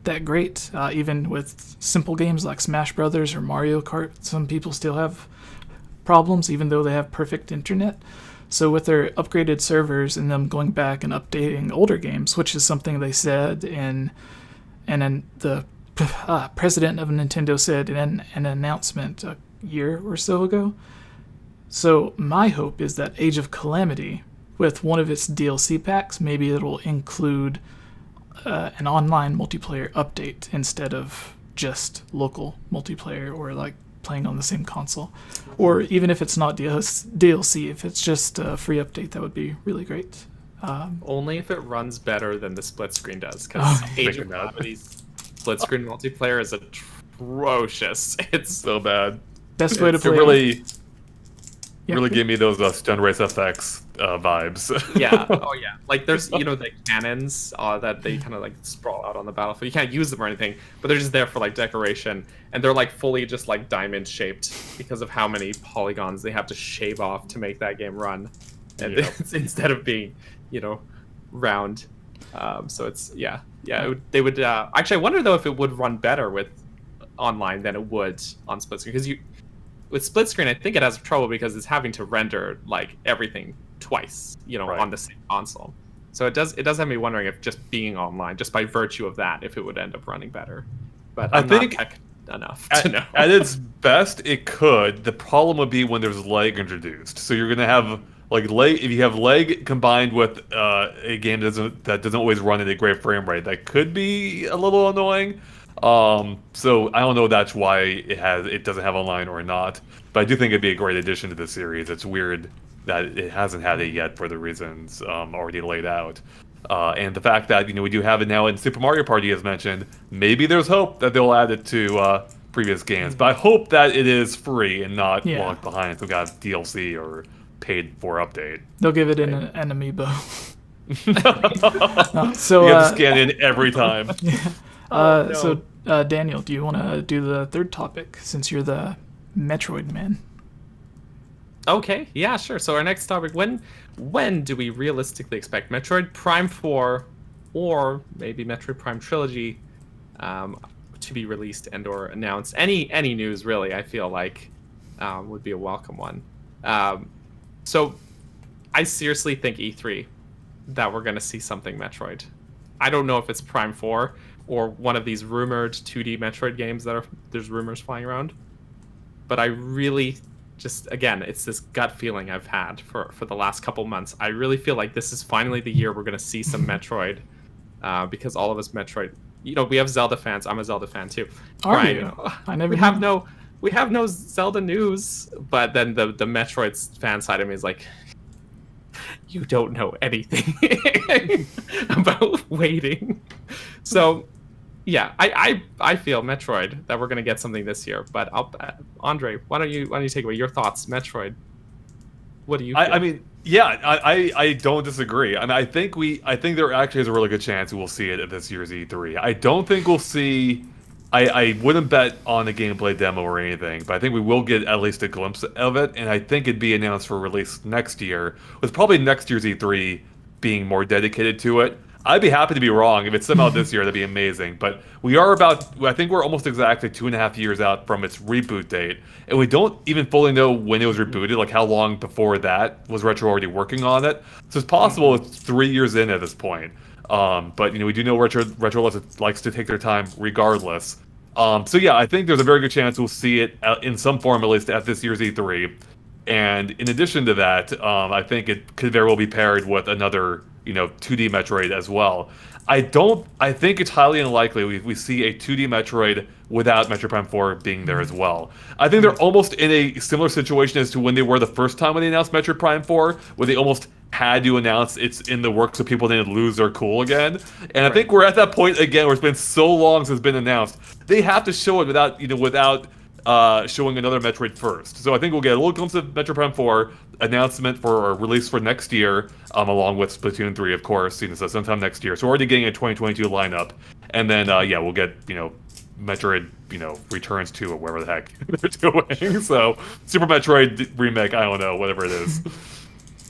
that great. Even with simple games like Smash Brothers or Mario Kart, some people still have problems, even though they have perfect internet. So with their upgraded servers and them going back and updating older games, which is something they said and then the president of Nintendo said in an announcement a year or so ago. So my hope is that Age of Calamity, with one of its DLC packs, maybe it'll include an online multiplayer update instead of just local multiplayer or like playing on the same console. Or even if it's not DLC, if it's just a free update, that would be really great. Only if it runs better than the split screen does, because Age of Calamity's split screen multiplayer is atrocious. It's so bad. Best way to play. It really gave me those Stone Race FX vibes. Yeah. Oh yeah. Like there's the cannons that they kind of like sprawl out on the battlefield. You can't use them or anything, but they're just there for like decoration, and they're like fully just like diamond shaped because of how many polygons they have to shave off to make that game run, and it's, instead of being round. So it's they would actually, I wonder though if it would run better with online than it would on split screen, because with split screen I think it has trouble because it's having to render like everything twice right. on the same console. So it does have me wondering if just being online, just by virtue of that, if it would end up running better. But I think not tech enough to know. At its best it could. The problem would be when there's lag introduced, so you're gonna have like lag. If you have lag combined with a game that doesn't always run at a great frame rate, that could be a little annoying. So I don't know if that's why it doesn't have online or not, but I do think it'd be a great addition to the series. It's weird that it hasn't had it yet for the reasons already laid out. And the fact that we do have it now in Super Mario Party, as mentioned, maybe there's hope that they'll add it to previous games. But I hope that it is free and not locked behind some kind of DLC or paid for update. They'll give it in an amiibo. So you have to scan in every time. No. So Daniel, do you want to do the third topic since you're the Metroid man? Okay, yeah, sure. So our next topic: when do we realistically expect Metroid Prime 4 or maybe Metroid Prime Trilogy to be released and or announced? Any news really? I feel like would be a welcome one. So I seriously think E3 that we're going to see something Metroid. I don't know if it's Prime 4 or one of these rumored 2D Metroid games there's rumors flying around. But I really just, again, it's this gut feeling I've had for the last couple months. I really feel like this is finally the year we're going to see some Metroid, because all of us Metroid, we have Zelda fans. I'm a Zelda fan too. Are you? I never. We have no Zelda news, but then the Metroid fan side of me is like, you don't know anything about waiting. So, yeah, I feel Metroid that we're gonna get something this year. But Andre, why don't you take away your thoughts, Metroid? What do you feel? I mean, yeah, I don't disagree. I mean, I think there actually is a really good chance we'll see it at this year's E3. I don't think we'll see. I wouldn't bet on a gameplay demo or anything, but I think we will get at least a glimpse of it, and I think it'd be announced for release next year, with probably next year's E3 being more dedicated to it. I'd be happy to be wrong. If it's somehow this year, that'd be amazing. But I think we're almost exactly 2.5 years out from its reboot date, and we don't even fully know when it was rebooted, like how long before that was Retro already working on it. So it's possible it's 3 years in at this point. But we do know Retro likes to take their time regardless. So yeah, I think there's a very good chance we'll see it in some form, at least at this year's E3. And in addition to that, I think it could very well be paired with another 2D Metroid as well. I think it's highly unlikely we see a 2D Metroid without Metroid Prime 4 being there as well. I think they're almost in a similar situation as to when they were the first time when they announced Metroid Prime 4, where they almost had to announce it's in the works so people didn't lose their cool again. And I think we're at that point again where it's been so long since it's been announced. They have to show it without showing another Metroid first. So I think we'll get a little glimpse of Metroid Prime 4 announcement for release for next year, along with Splatoon 3, of course, so sometime next year. So we're already getting a 2022 lineup. And then, we'll get, Metroid, Returns 2 or whatever the heck they're doing. So Super Metroid remake, I don't know, whatever it is.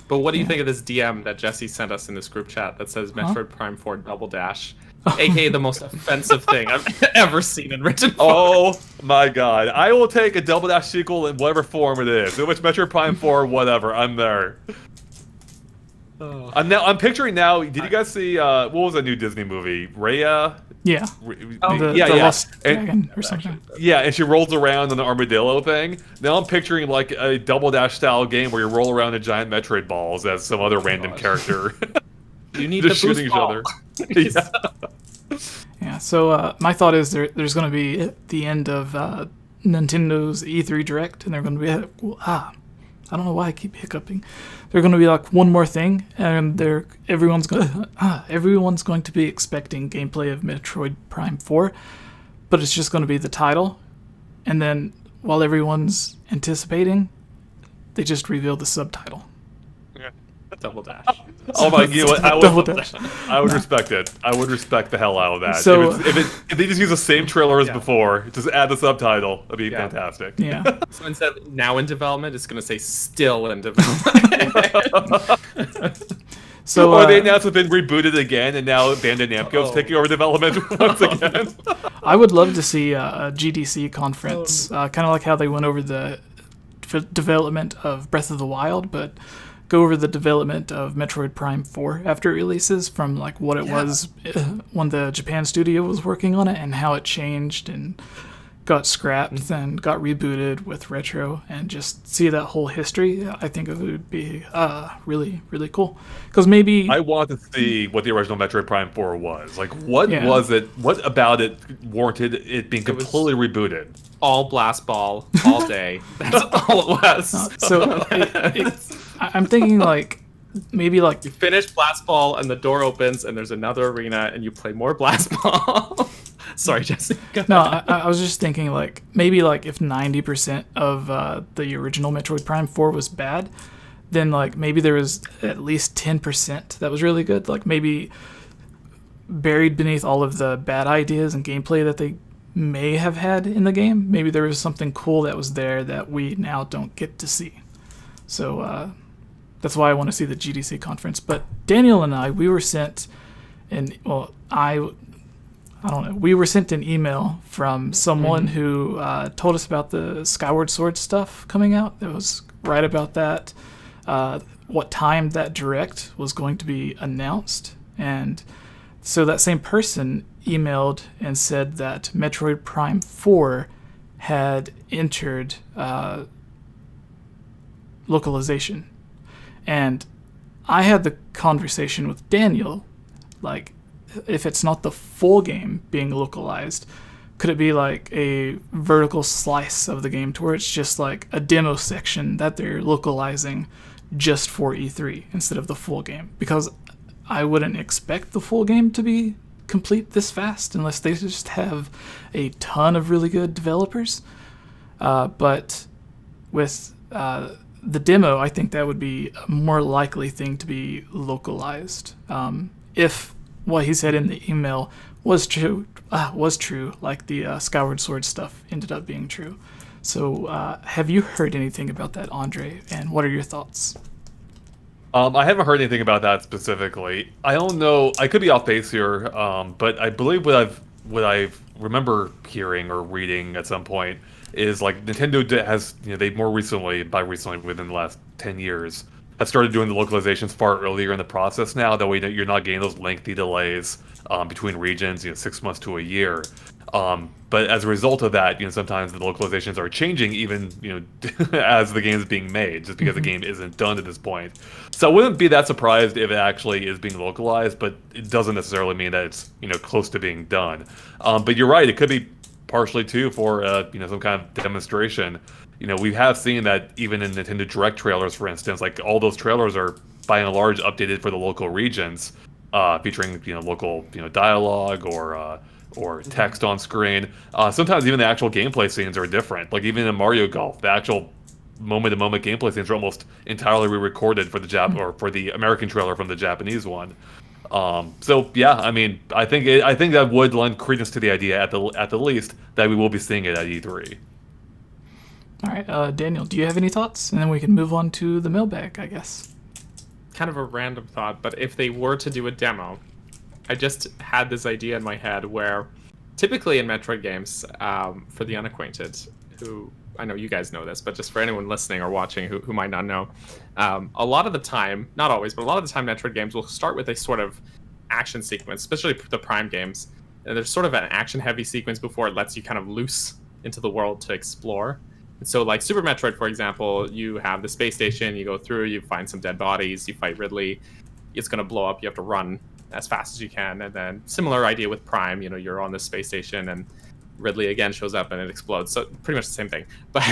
But what do you think of this DM that Jesse sent us in this group chat that says Metroid Prime 4 Double Dash? AKA the most offensive thing I've ever seen in written form. Oh my god. I will take a Double Dash sequel in whatever form it is. In which Metroid Prime 4, whatever. I'm there. I'm picturing now, did you guys see, what was a new Disney movie? Raya? Yeah. The Lost Dragon or something. Yeah, and she rolls around on the armadillo thing. Now I'm picturing like a Double Dash style game where you roll around in giant Metroid balls as some other random character. You need just the shooting each ball. other. Yeah. Yeah, so my thought is there's going to be at the end of Nintendo's E3 Direct, and they're going to be I don't know why I keep hiccuping. They're going to be like one more thing, and everyone's going to be expecting gameplay of Metroid Prime 4, but it's just going to be the title, and then while everyone's anticipating, they just reveal the subtitle. Double Dash. Oh my god! I would respect it. I would respect the hell out of that. So, if they just use the same trailer as before, just add the subtitle, that'd be fantastic. Yeah. So instead of now in development, it's going to say still in development. So, or they announced it's been rebooted again, and now Bandai Namco's taking over development once again. I would love to see a GDC conference, kind of like how they went over the development of Breath of the Wild, but go over the development of Metroid Prime 4 after it releases, from like what it was when the Japan studio was working on it and how it changed and got scrapped and got rebooted with Retro, and just see that whole history. I think it would be really, really cool. Because maybe I want to see what the original Metroid Prime 4 was. Like, what was it? What about it warranted it being completely rebooted? All blast ball, all day. That's all it was. So I'm thinking like maybe like you finish blast ball and the door opens and there's another arena and you play more blast ball. Sorry, Jesse. No, I was just thinking like maybe like if 90% of the original Metroid Prime 4 was bad, then like maybe there was at least 10% that was really good. Like maybe buried beneath all of the bad ideas and gameplay that they may have had in the game, maybe there was something cool that was there that we now don't get to see. So that's why I want to see the GDC conference. But Daniel and I, we were sent, and well, I I don't know. We were sent an email from someone who told us about the Skyward Sword stuff coming out. It was right about that, what time that direct was going to be announced. And so that same person emailed and said that Metroid Prime 4 had entered localization. And I had the conversation with Daniel, like, if it's not the full game being localized, could it be like a vertical slice of the game to where it's just like a demo section that they're localizing just for E3 instead of the full game? Because I wouldn't expect the full game to be complete this fast unless they just have a ton of really good developers. But with the demo, I think that would be a more likely thing to be localized. If what he said in the email was true, like the Skyward Sword stuff ended up being true. So have you heard anything about that, Andre, and what are your thoughts? I haven't heard anything about that specifically. I don't know. I could be off base here, but I believe what I remember hearing or reading at some point is like Nintendo has, they more recently, by recently within the last 10 years, have started doing the localizations far earlier in the process now. That way you're not getting those lengthy delays between regions, 6 months to a year. But as a result of that, sometimes the localizations are changing even, as the game is being made, just because the game isn't done at this point. So I wouldn't be that surprised if it actually is being localized, but it doesn't necessarily mean that it's, close to being done. But you're right, it could be partially too for, some kind of demonstration. We have seen that even in Nintendo Direct trailers, for instance, like all those trailers are by and large updated for the local regions, featuring, local, dialogue or text on screen. Sometimes even the actual gameplay scenes are different. Like even in Mario Golf, the actual moment-to-moment gameplay scenes are almost entirely re-recorded for the or for the American trailer from the Japanese one. So yeah, I mean, I think that would lend credence to the idea at the least that we will be seeing it at E3. All right, Daniel, do you have any thoughts? And then we can move on to the mailbag, I guess. Kind of a random thought, but if they were to do a demo, I just had this idea in my head where typically in Metroid games, for the unacquainted, who I know you guys know this, but just for anyone listening or watching who might not know, a lot of the time, not always, but a lot of the time Metroid games will start with a sort of action sequence, especially the Prime games. And there's sort of an action-heavy sequence before it lets you kind of loose into the world to explore. And so like Super Metroid, for example, you have the space station, you go through, you find some dead bodies, you fight Ridley, it's going to blow up, you have to run as fast as you can. And then similar idea with Prime, you're on the space station and Ridley again shows up and it explodes. So pretty much the same thing. But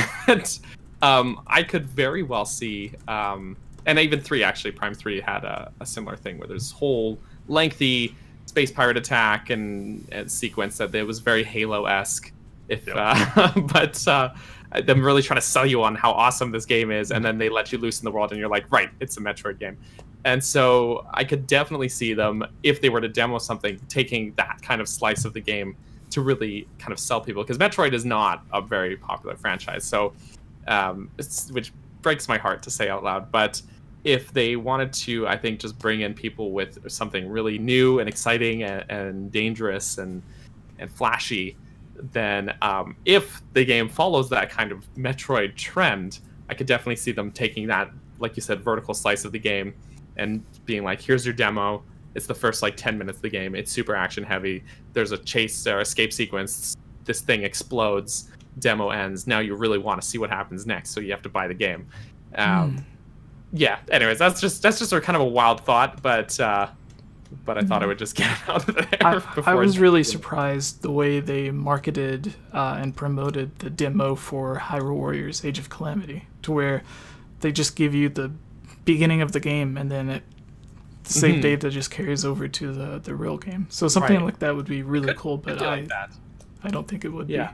I could very well see, and even 3 actually, Prime 3 had a similar thing where there's whole lengthy space pirate attack and sequence that it was very Halo-esque. But them really trying to sell you on how awesome this game is, and then they let you loose in the world and you're like, right, it's a Metroid game. And so I could definitely see them, if they were to demo something, taking that kind of slice of the game to really kind of sell people, because Metroid is not a very popular franchise, so which breaks my heart to say out loud. But if they wanted to, I think, just bring in people with something really new and exciting and dangerous and flashy, then if the game follows that kind of Metroid trend, I could definitely see them taking that, like you said, vertical slice of the game and being like, here's your demo. It's the first 10 minutes of the game. It's super action heavy. There's a chase or escape sequence. This thing explodes. Demo ends. Now you really want to see what happens next, so you have to buy the game. Yeah. Anyways, that's just a kind of a wild thought, but I thought I would just get it out of there. I was really surprised the way they marketed and promoted the demo for Hyrule Warriors: Age of Calamity, to where they just give you the beginning of the game and then the save data just carries over to the real game. So something like that would be really cool, but I don't think it would be.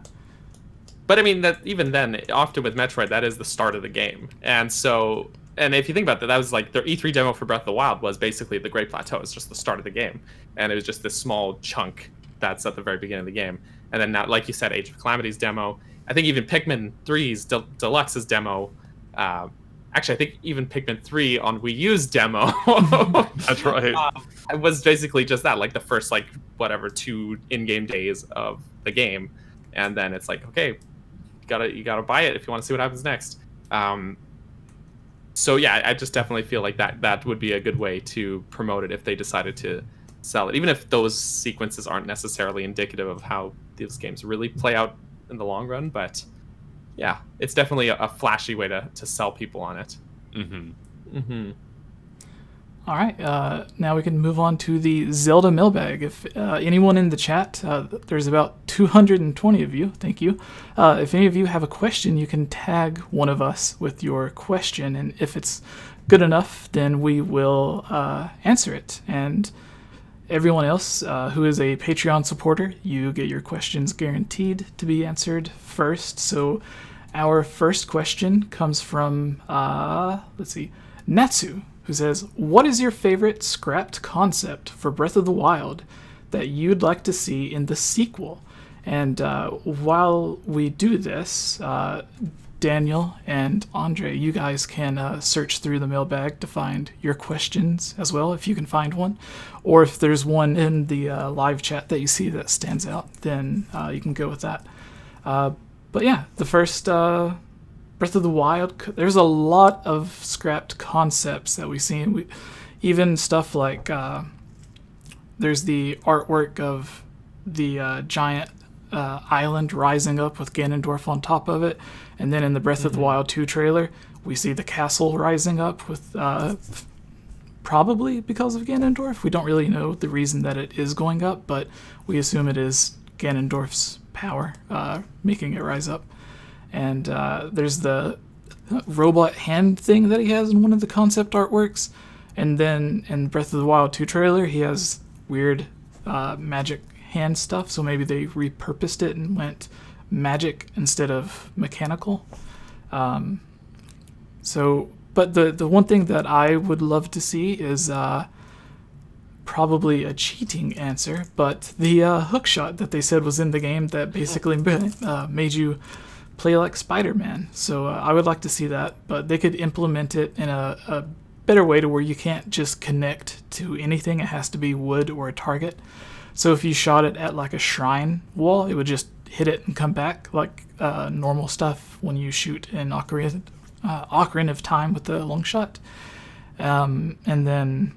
But I mean, that even then, often with Metroid, that is the start of the game. And so, and if you think about that, that was like their E3 demo for Breath of the Wild was basically the Great Plateau. It's just the start of the game. And it was just this small chunk that's at the very beginning of the game. And then now, like you said, Age of Calamity's demo. I think even Pikmin 3's Deluxe's demo actually, I think even Pikmin 3 on Wii U's demo. That's right. It was basically just that, like the first like whatever 2 in-game days of the game, and then it's like, okay, you gotta buy it if you want to see what happens next. So yeah, I just definitely feel like that would be a good way to promote it if they decided to sell it, even if those sequences aren't necessarily indicative of how these games really play out in the long run. But yeah, it's definitely a flashy way to sell people on it. All right, now we can move on to the Zelda mailbag. If anyone in the chat, there's about 220 of you, thank you. If any of you have a question, you can tag one of us with your question, and if it's good enough, then we will answer it. And everyone else who is a Patreon supporter, you get your questions guaranteed to be answered first. So our first question comes from, Natsu, who says, what is your favorite scrapped concept for Breath of the Wild that you'd like to see in the sequel? And while we do this, Daniel and Andre, you guys can search through the mailbag to find your questions as well, if you can find one. Or if there's one in the live chat that you see that stands out, then you can go with that. But yeah, the first Breath of the Wild, there's a lot of scrapped concepts that we've seen. Even stuff like there's the artwork of the giant island rising up with Ganondorf on top of it, and then in the Breath of the Wild 2 trailer, we see the castle rising up with probably because of Ganondorf. We don't really know the reason that it is going up, but we assume it is Ganondorf's power making it rise up. And there's the robot hand thing that he has in one of the concept artworks. And then in Breath of the Wild 2 trailer, he has weird magic hand stuff. So maybe they repurposed it and went magic instead of mechanical. But the one thing that I would love to see is probably a cheating answer, but the hook shot that they said was in the game that basically made you play like Spider-Man. So I would like to see that, but they could implement it in a better way to where you can't just connect to anything. It has to be wood or a target. So if you shot it at like a shrine wall, it would just hit it and come back like normal stuff when you shoot in Ocarina of Time with the long shot. And then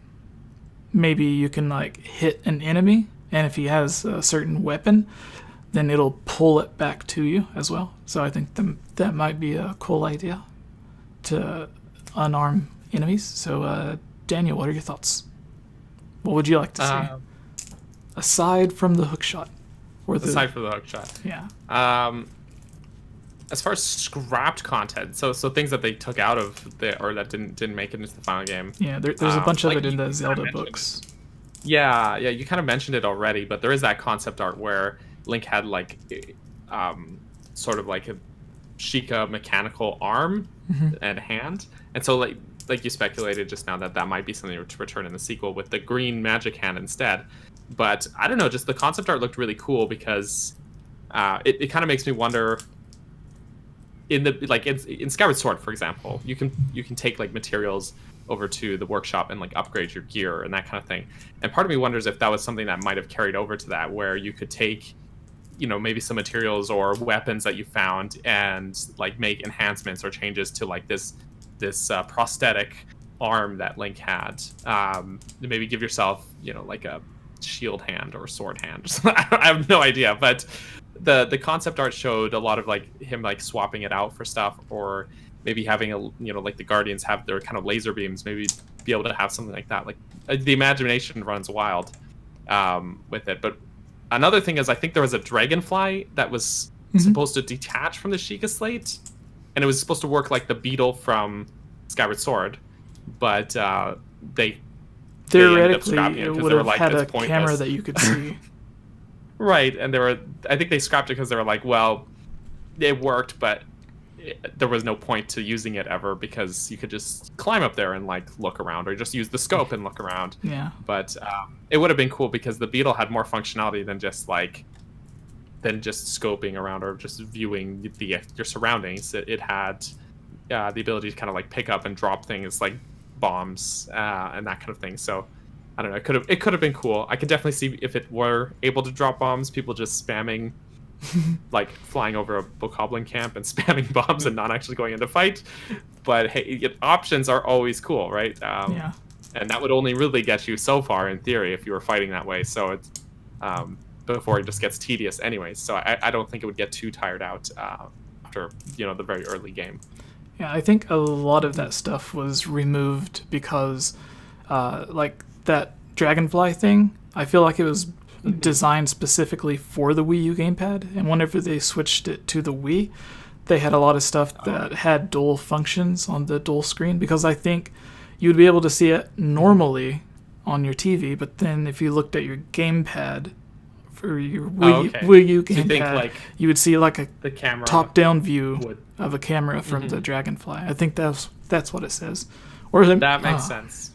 maybe you can like hit an enemy, and if he has a certain weapon, then it'll pull it back to you as well. So I think that might be a cool idea to unarm enemies. So Daniel, what are your thoughts? What would you like to see aside from the hook shot? Aside from the hook shot, yeah. As far as scrapped content, so things that they took out of or that didn't make it into the final game. Yeah, there's a bunch of it in the Zelda books. Yeah, you kind of mentioned it already, but there is that concept art where Link had like sort of like a Sheikah mechanical arm and hand, and so like you speculated just now that might be something to return in the sequel with the green magic hand instead. But I don't know, just the concept art looked really cool because it kind of makes me wonder. In Skyward Sword, for example, you can take like materials over to the workshop and like upgrade your gear and that kind of thing. And part of me wonders if that was something that might have carried over to that, where you could take, maybe some materials or weapons that you found and like make enhancements or changes to like this prosthetic arm that Link had. Maybe give yourself, like a shield hand or a sword hand. I have no idea, but the concept art showed a lot of like him like swapping it out for stuff, or maybe having like the Guardians have their kind of laser beams, maybe be able to have something like that. Like the imagination runs wild with it. But another thing is, I think there was a dragonfly that was supposed to detach from the Sheikah slate, and it was supposed to work like the beetle from Skyward Sword, but they theoretically it would have had a camera that you could see. Right, and I think they scrapped it because they were like, well, it worked, but there was no point to using it ever because you could just climb up there and like look around, or just use the scope and look around. Yeah. But it would have been cool because the beetle had more functionality than just scoping around or just viewing your surroundings. It had the ability to kind of like pick up and drop things like bombs and that kind of thing. So I don't know. It could have been cool. I could definitely see if it were able to drop bombs, people just spamming, like flying over a bokoblin camp and spamming bombs and not actually going into fight. But hey, options are always cool, right? Yeah. And that would only really get you so far in theory if you were fighting that way. So it's before it just gets tedious anyways. So I don't think it would get too tired out after the very early game. Yeah, I think a lot of that stuff was removed because, like that Dragonfly thing, I feel like it was designed specifically for the Wii U gamepad, and whenever they switched it to the Wii, they had a lot of stuff that had dual functions on the dual screen, because I think you'd be able to see it normally on your TV, but then if you looked at your gamepad for your Wii U gamepad, you would see like the camera top-down view of a camera from the Dragonfly. I think that's what it says. Or that makes sense.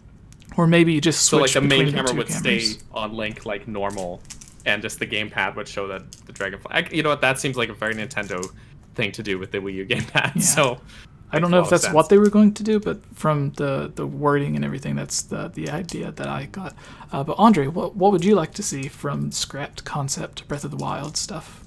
Or maybe you just switch so like the main between camera the would cameras. stay on Link like normal, and just the gamepad would show the Dragonfly. You know what? That seems like a very Nintendo thing to do with the Wii U gamepad. Yeah. So I don't know if that's what they were going to do, but from the wording and everything, that's the idea that I got. But Andre, what would you like to see from scrapped concept Breath of the Wild stuff?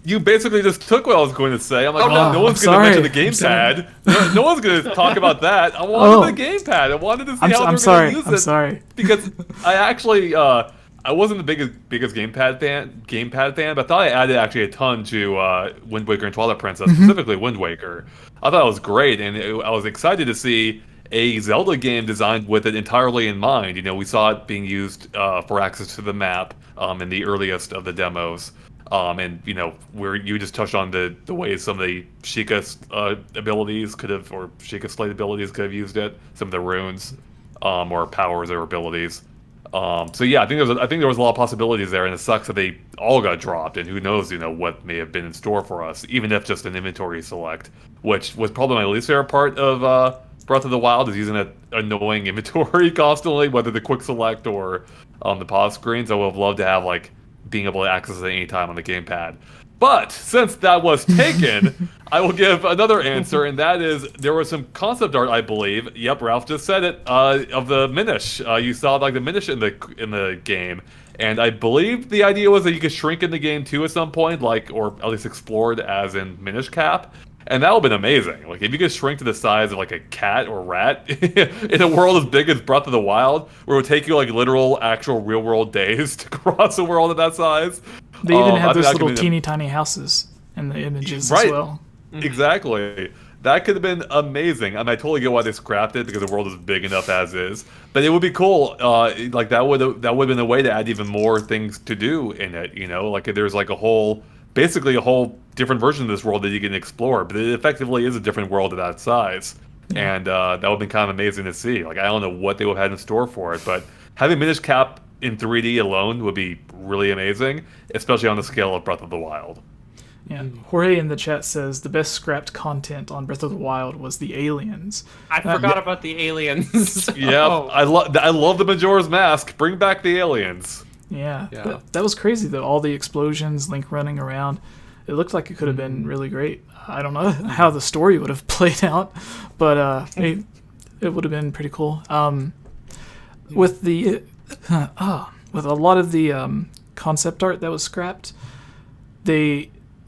You basically just took what I was going to say. I'm like, no one's I'm going to sorry. mention the gamepad. No one's going to talk about that. I wanted the gamepad. I wanted to see how they were going to use it. I'm sorry. Because I actually, I wasn't the biggest gamepad fan, but I thought I added actually a ton to Wind Waker and Twilight Princess, specifically Wind Waker. I thought it was great, and I was excited to see a Zelda game designed with it entirely in mind. We saw it being used for access to the map in the earliest of the demos. And where you just touched on the way some of the Sheikah abilities could have, or Sheikah Slate abilities could have used it, some of the runes, or powers or abilities. So yeah, I think there was a lot of possibilities there, and it sucks that they all got dropped, and who knows, what may have been in store for us, even if just an inventory select, which was probably my least favorite part of Breath of the Wild, is using that annoying inventory constantly, whether the quick select or the pause screens. I would have loved to have being able to access it at any time on the gamepad. But since that was taken, I will give another answer, and that is there was some concept art, I believe. Yep, Ralph just said it, of the Minish. You saw the Minish in the game, and I believe the idea was that you could shrink in the game too at some point, or at least explored as in Minish Cap. And that would have been amazing. If you could shrink to the size of a cat or rat in a world as big as Breath of the Wild, where it would take you literal, actual, real world days to cross a world of that size. They even had those little teeny tiny houses in the images as well. Exactly. That could have been amazing. I totally get why they scrapped it, because the world is big enough as is. But it would be cool. That would have been a way to add even more things to do in it. There's basically a whole different version of this world that you can explore, but it effectively is a different world of that size. Yeah. And that would have been kind of amazing to see. I don't know what they would have had in store for it, but having Minish Cap in 3D alone would be really amazing, especially on the scale of Breath of the Wild. Yeah, Jorge in the chat says the best scrapped content on Breath of the Wild was the aliens. I forgot about the aliens. Yeah, I love the Majora's Mask. Bring back the aliens. Yeah. That was crazy, though. All the explosions, Link running around. It looked like it could have been really great. I don't know how the story would have played out, but it would have been pretty cool. With with a lot of the concept art that was scrapped,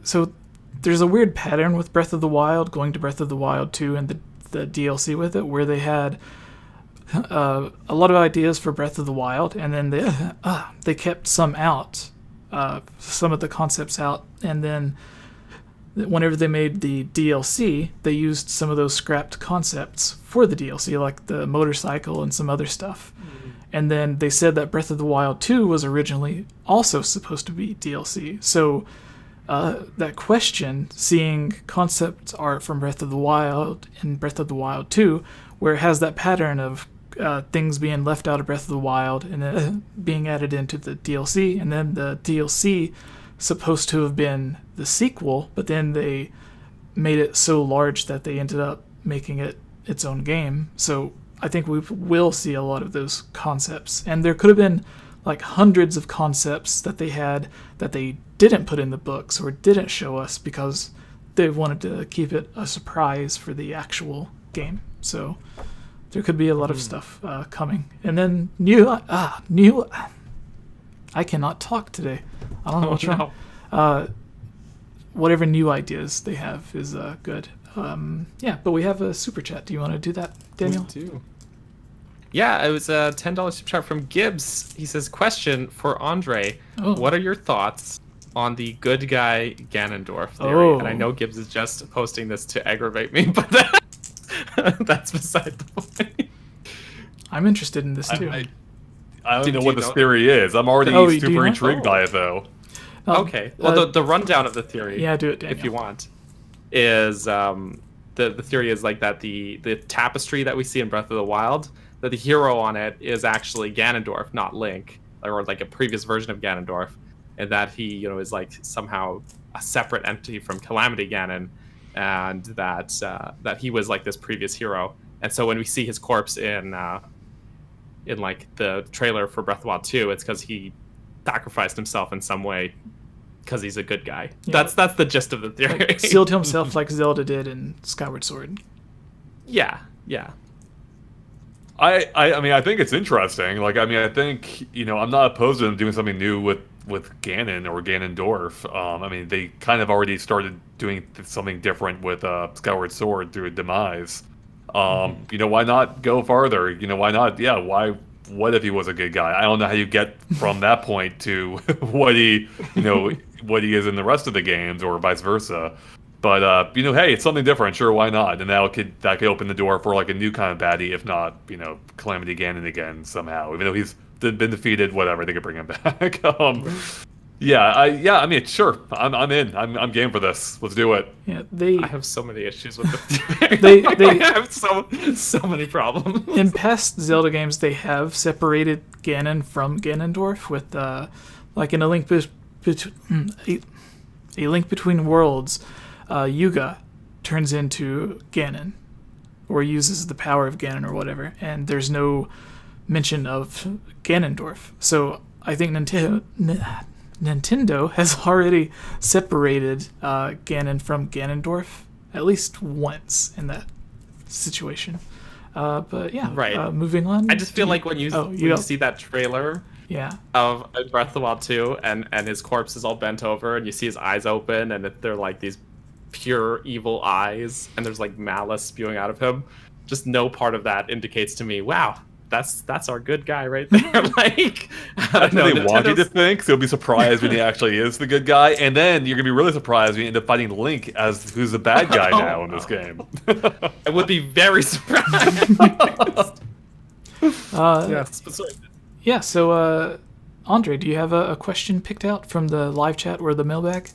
so there's a weird pattern with Breath of the Wild, going to Breath of the Wild 2 and the DLC with it, where they had a lot of ideas for Breath of the Wild, and then they kept some out, some of the concepts out, and then whenever they made the DLC, they used some of those scrapped concepts for the DLC, like the motorcycle and some other stuff. And then they said that Breath of the Wild 2 was originally also supposed to be DLC. So that question, seeing concept art from Breath of the Wild in Breath of the Wild 2, where it has that pattern of things being left out of Breath of the Wild and then being added into the DLC, and then the DLC supposed to have been the sequel, but then they made it so large that they ended up making it its own game. So I think we will see a lot of those concepts, and there could have been hundreds of concepts that they had that they didn't put in the books or didn't show us because they wanted to keep it a surprise for the actual game. So there could be a lot of stuff coming. And then new. I cannot talk today. I don't know what's wrong. Whatever new ideas they have is good. But we have a super chat. Do you want to do that, Daniel? We do. Yeah, it was a $10 super chat from Gibbs. He says, question for Andre. Oh. What are your thoughts on the good guy Ganondorf theory? And I know Gibbs is just posting this to aggravate me, but that's beside the point. I'm interested in this too. I don't know what this theory is. I'm already super intrigued by it, though. Okay. Well, the rundown of the theory, yeah, do it, Daniel. if you want, is the theory is like that the tapestry that we see in Breath of the Wild, that the hero on it is actually Ganondorf, not Link, or like a previous version of Ganondorf, and that he, is like somehow a separate entity from Calamity Ganon, and that he was like this previous hero. And so when we see his corpse in like the trailer for Breath of the Wild 2, it's because he sacrificed himself in some way because he's a good guy. Yeah. That's the gist of the theory. Like, sealed himself like Zelda did in Skyward Sword. Yeah. I mean, I think it's interesting. Like, I mean, I think, I'm not opposed to them doing something new with Ganon or Ganondorf. I mean, they kind of already started doing something different with Skyward Sword through Demise. Why not go farther? Why not? Yeah, what if he was a good guy? I don't know how you get from that point to what he is in the rest of the games, or vice versa. But hey, it's something different. Sure, why not? And that could open the door for like a new kind of baddie, if not, Calamity Ganon again somehow. Even though he's been defeated, whatever, they could bring him back. I mean, sure, I'm in. I'm game for this. Let's do it. Yeah, I have so many issues with the they have so many problems. In past Zelda games, they have separated Ganon from Ganondorf with like in a link between worlds. Yuga turns into Ganon, or uses the power of Ganon or whatever, and there's no mention of Ganondorf. So I think Nintendo has already separated Ganon from Ganondorf at least once in that situation. But yeah, right. Moving on. I just feel like when you see that trailer of Breath of the Wild 2 and his corpse is all bent over and you see his eyes open and they're like these pure evil eyes and there's like malice spewing out of him, just no part of that indicates to me, wow, that's our good guy right there. Like, that's what they want you to think, so you'll be surprised when he actually is the good guy, and then you're gonna be really surprised when you end up fighting Link as who's the bad guy now in this game. I would be very surprised. Yes, but sorry. Yeah, so Andre, do you have a question picked out from the live chat or the mailbag?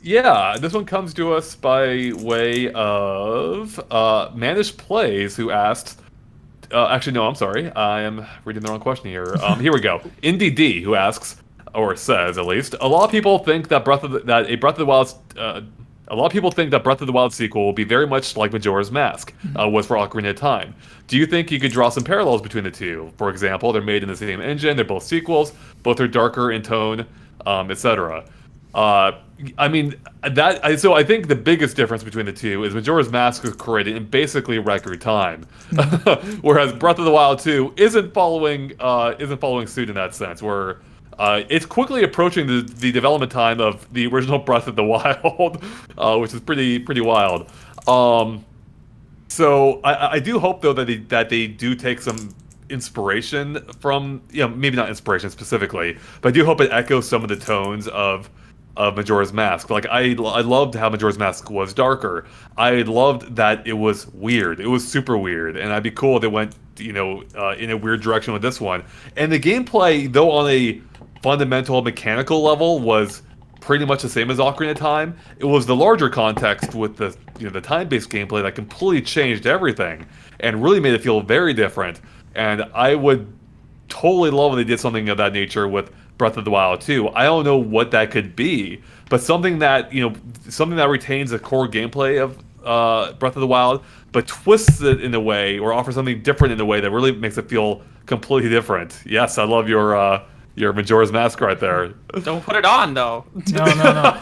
Yeah, this one comes to us by way of Manish Plays, who asked. Actually, no, I'm sorry. I am reading the wrong question here. Here we go. NDD, who asks, or says at least, a lot of people think that Breath of the Wild sequel will be very much like Majora's Mask was for Ocarina of Time. Do you think you could draw some parallels between the two? For example, they're made in the same engine, they're both sequels, both are darker in tone, etc. I mean, so I think the biggest difference between the two is Majora's Mask was created in basically record time, whereas Breath of the Wild 2 isn't following suit in that sense, where it's quickly approaching the development time of the original Breath of the Wild, which is pretty wild. So I do hope though that they do take some inspiration from, maybe not inspiration specifically, but I do hope it echoes some of the tones of Majora's Mask. Like, I loved how Majora's Mask was darker. I loved that it was weird. It was super weird, and I'd be cool if they went, in a weird direction with this one. And the gameplay, though on a fundamental mechanical level, was pretty much the same as Ocarina of Time. It was the larger context with the the time-based gameplay that completely changed everything and really made it feel very different. And I would totally love if they did something of that nature with Breath of the Wild 2. I don't know what that could be, but something that retains the core gameplay of Breath of the Wild, but twists it in a way or offers something different in a way that really makes it feel completely different. Yes, I love your Your Majora's Mask right there. Don't put it on though. No. Yeah,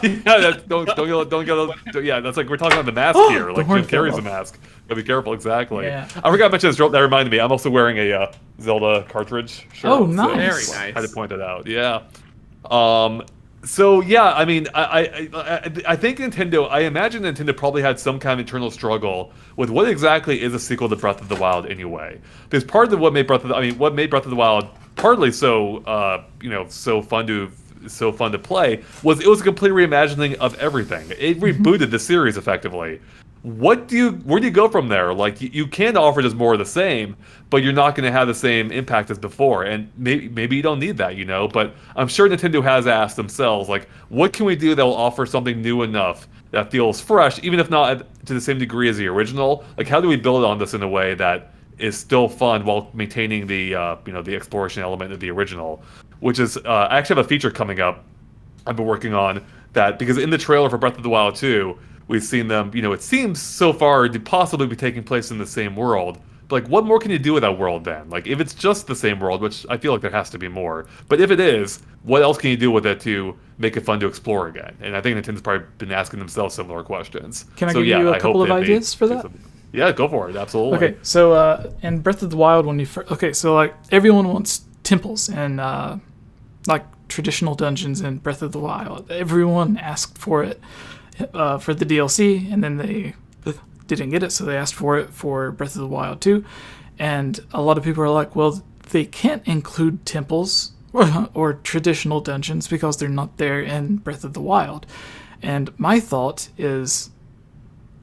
yeah, that's like we're talking about the mask here. Like Jim Carrey's a mask. Gotta be careful, exactly. Yeah. I forgot to mention this. That reminded me. I'm also wearing a Zelda cartridge shirt. Oh, nice. Very So nice. I had to point it out. Yeah. So yeah, I mean, I think Nintendo. I imagine Nintendo probably had some kind of internal struggle with what exactly is a sequel to Breath of the Wild anyway. Because part of what made Breath of the Wild partly so so fun to play was it was a complete reimagining of everything. It rebooted the series effectively. Where do you go from there? Like you can offer just more of the same, but you're not going to have the same impact as before, and maybe you don't need that, But I'm sure Nintendo has asked themselves, like, what can we do that will offer something new enough that feels fresh, even if not to the same degree as the original? Like, how do we build on this in a way that is still fun while maintaining the the exploration element of the original? Which is I actually have a feature coming up I've been working on that because in the trailer for Breath of the Wild 2. We've seen them, it seems so far to possibly be taking place in the same world. But, like, what more can you do with that world then? Like, if it's just the same world, which I feel like there has to be more. But if it is, what else can you do with it to make it fun to explore again? And I think Nintendo's probably been asking themselves similar questions. Can I give you a couple of ideas for that? Yeah, go for it. Absolutely. Okay, so in Breath of the Wild, so like everyone wants temples and like traditional dungeons in Breath of the Wild. Everyone asked for it. For the DLC, and then they didn't get it, so they asked for it for Breath of the Wild 2. And a lot of people are like, well, they can't include temples or traditional dungeons because they're not there in Breath of the Wild. And my thought is,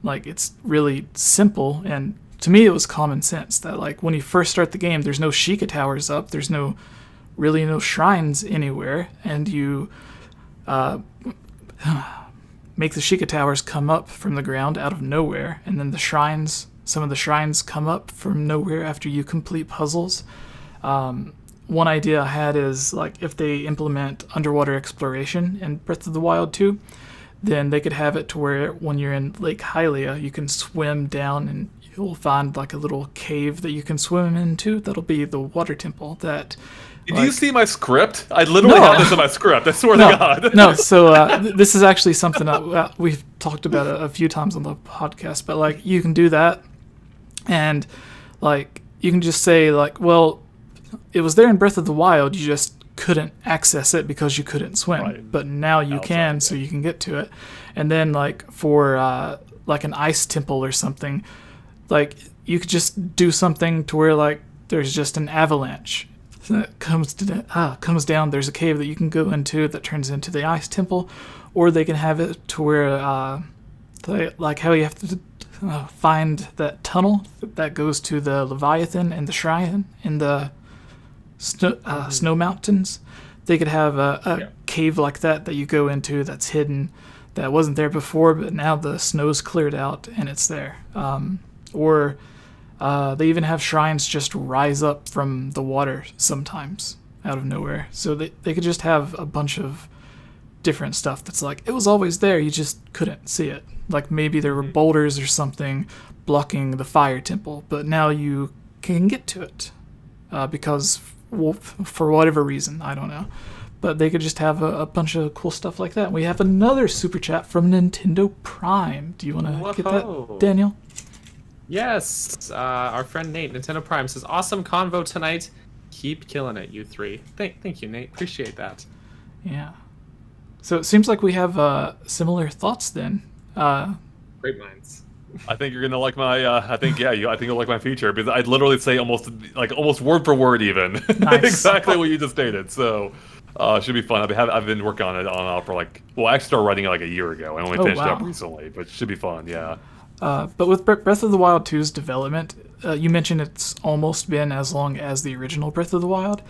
like, it's really simple, and to me it was common sense that, like, when you first start the game, there's no Sheikah towers up, there's no shrines anywhere, and you make the Sheikah towers come up from the ground out of nowhere, and then some of the shrines come up from nowhere after you complete puzzles. One idea I had is, like, if they implement underwater exploration in Breath of the Wild 2, then they could have it to where when you're in Lake Hylia, you can swim down and you'll find, like, a little cave that you can swim into. That'll be the water temple that... Did you see my script? I literally have this in my script. I swear to God. No, so this is actually something that we've talked about a few times on the podcast, but, like, you can do that, and, like, you can just say, like, well, it was there in Breath of the Wild, you just couldn't access it because you couldn't swim, right. But now you can, so you can get to it. And then, like, for, like, an ice temple or something, like, you could just do something to where, like, there's just an avalanche that comes down. There's a cave that you can go into that turns into the ice temple, or they can have it to where, like how you have to find that tunnel that goes to the Leviathan and the shrine in the snow mountains. They could have a cave like that you go into that's hidden, that wasn't there before, but now the snow's cleared out and it's there. Or they even have shrines just rise up from the water sometimes out of nowhere. So they could just have a bunch of different stuff that's like, it was always there, you just couldn't see it. Like maybe there were boulders or something blocking the fire temple, but now you can get to it because, well, for whatever reason, I don't know. But they could just have a bunch of cool stuff like that. We have another super chat from Nintendo Prime. Do you want to get that, Daniel? Yes, our friend Nate, Nintendo Prime, says, awesome convo tonight. Keep killing it, you three. Thank you, Nate. Appreciate that. Yeah. So it seems like we have similar thoughts then. Great minds. I think you're gonna like my. I think you'll like my feature because I'd literally say almost word for word even exactly what you just stated. So should be fun. I've been working on it on and off for I actually started writing it like a year ago. I only finished it up recently, but it should be fun. Yeah. But with Breath of the Wild 2's development, you mentioned it's almost been as long as the original Breath of the Wild.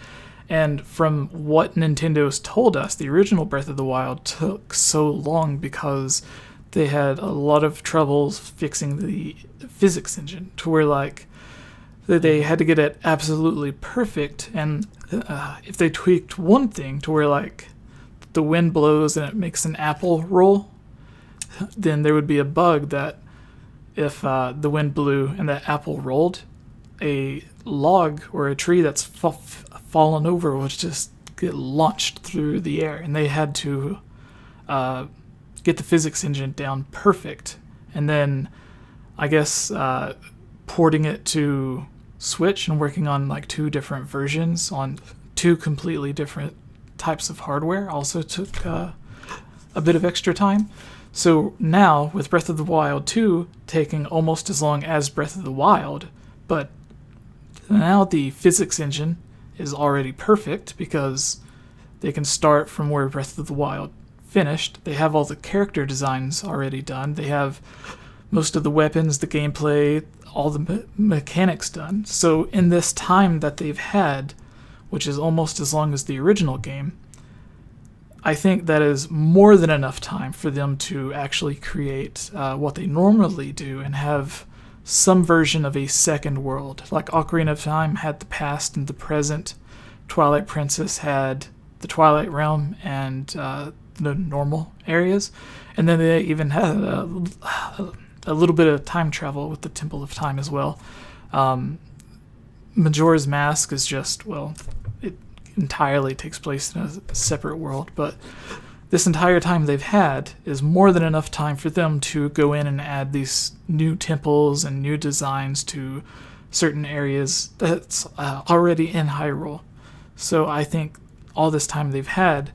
And from what Nintendo's told us, the original Breath of the Wild took so long because they had a lot of troubles fixing the physics engine to where they had to get it absolutely perfect. And if they tweaked one thing to where the wind blows and it makes an apple roll, then there would be a bug that if the wind blew and that apple rolled, a log or a tree that's fallen over would just get launched through the air, and they had to get the physics engine down perfect, and then I guess porting it to Switch and working on like 2 different versions on 2 completely different types of hardware also took a bit of extra time. So now with Breath of the Wild 2 taking almost as long as Breath of the Wild, but now the physics engine is already perfect because they can start from where Breath of the Wild finished. They have all the character designs already done. They have most of the weapons, the gameplay, all the mechanics done. So in this time that they've had, which is almost as long as the original game, I think that is more than enough time for them to actually create what they normally do and have some version of a second world. Like Ocarina of Time had the past and the present. Twilight Princess had the Twilight Realm and the normal areas. And then they even had a little bit of time travel with the Temple of Time as well. Majora's Mask is just, well, it entirely takes place in a separate world, but this entire time they've had is more than enough time for them to go in and add these new temples and new designs to certain areas that's already in Hyrule. So I think all this time they've had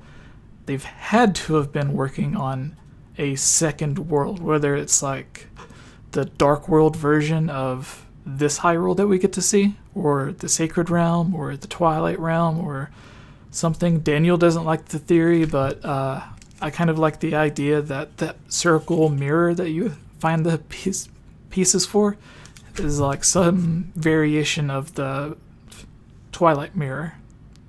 to have been working on a second world, whether it's like the Dark World version of this Hyrule that we get to see, or the Sacred Realm, or the Twilight Realm, or something. Daniel doesn't like the theory, but I kind of like the idea that that circle mirror that you find the pieces for is like some variation of the Twilight mirror.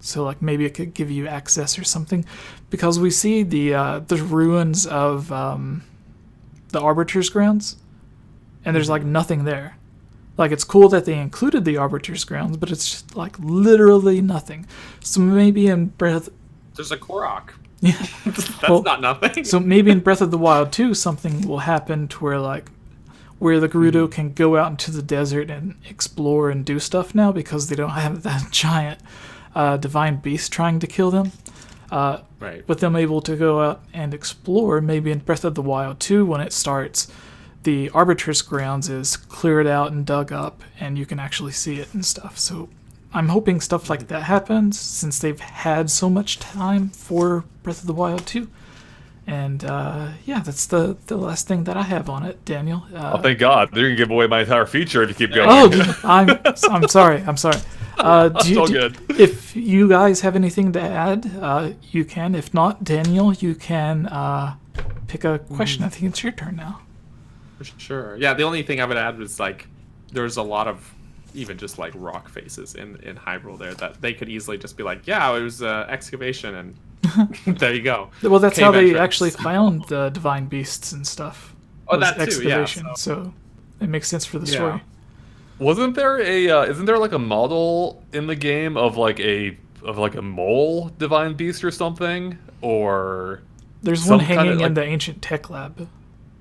So like maybe it could give you access or something, because we see the ruins of the Arbiter's grounds, and there's like nothing there. Like, it's cool that they included the Arbiter's grounds, but it's just like literally nothing. So maybe in Breath, There's a Korok. yeah, That's well, not nothing. so maybe in Breath of the Wild 2, something will happen to where the Gerudo can go out into the desert and explore and do stuff now because they don't have that giant divine beast trying to kill them. Right. With them able to go out and explore, maybe in Breath of the Wild 2, when it starts, the Arbiter's grounds is cleared out and dug up, and you can actually see it and stuff. So I'm hoping stuff like that happens, since they've had so much time for Breath of the Wild 2. And yeah, that's the last thing that I have on it, Daniel. Oh, thank God! They're gonna give away my entire feature if you keep going. Oh, I'm sorry. Good. If you guys have anything to add, you can. If not, Daniel, you can pick a question. I think it's your turn now. For sure. Yeah, the only thing I would add was like there's a lot of even just like rock faces in Hyrule there that they could easily just be like, yeah, it was excavation, and there you go. Well, that's Cave how they entrance. actually found the divine beasts and stuff. Oh, was that too, excavation. yeah, So it makes sense for the Yeah. story. Wasn't there isn't there like a model in the game of like a mole divine beast or something? Or There's some one kind hanging of, in like- the ancient tech lab.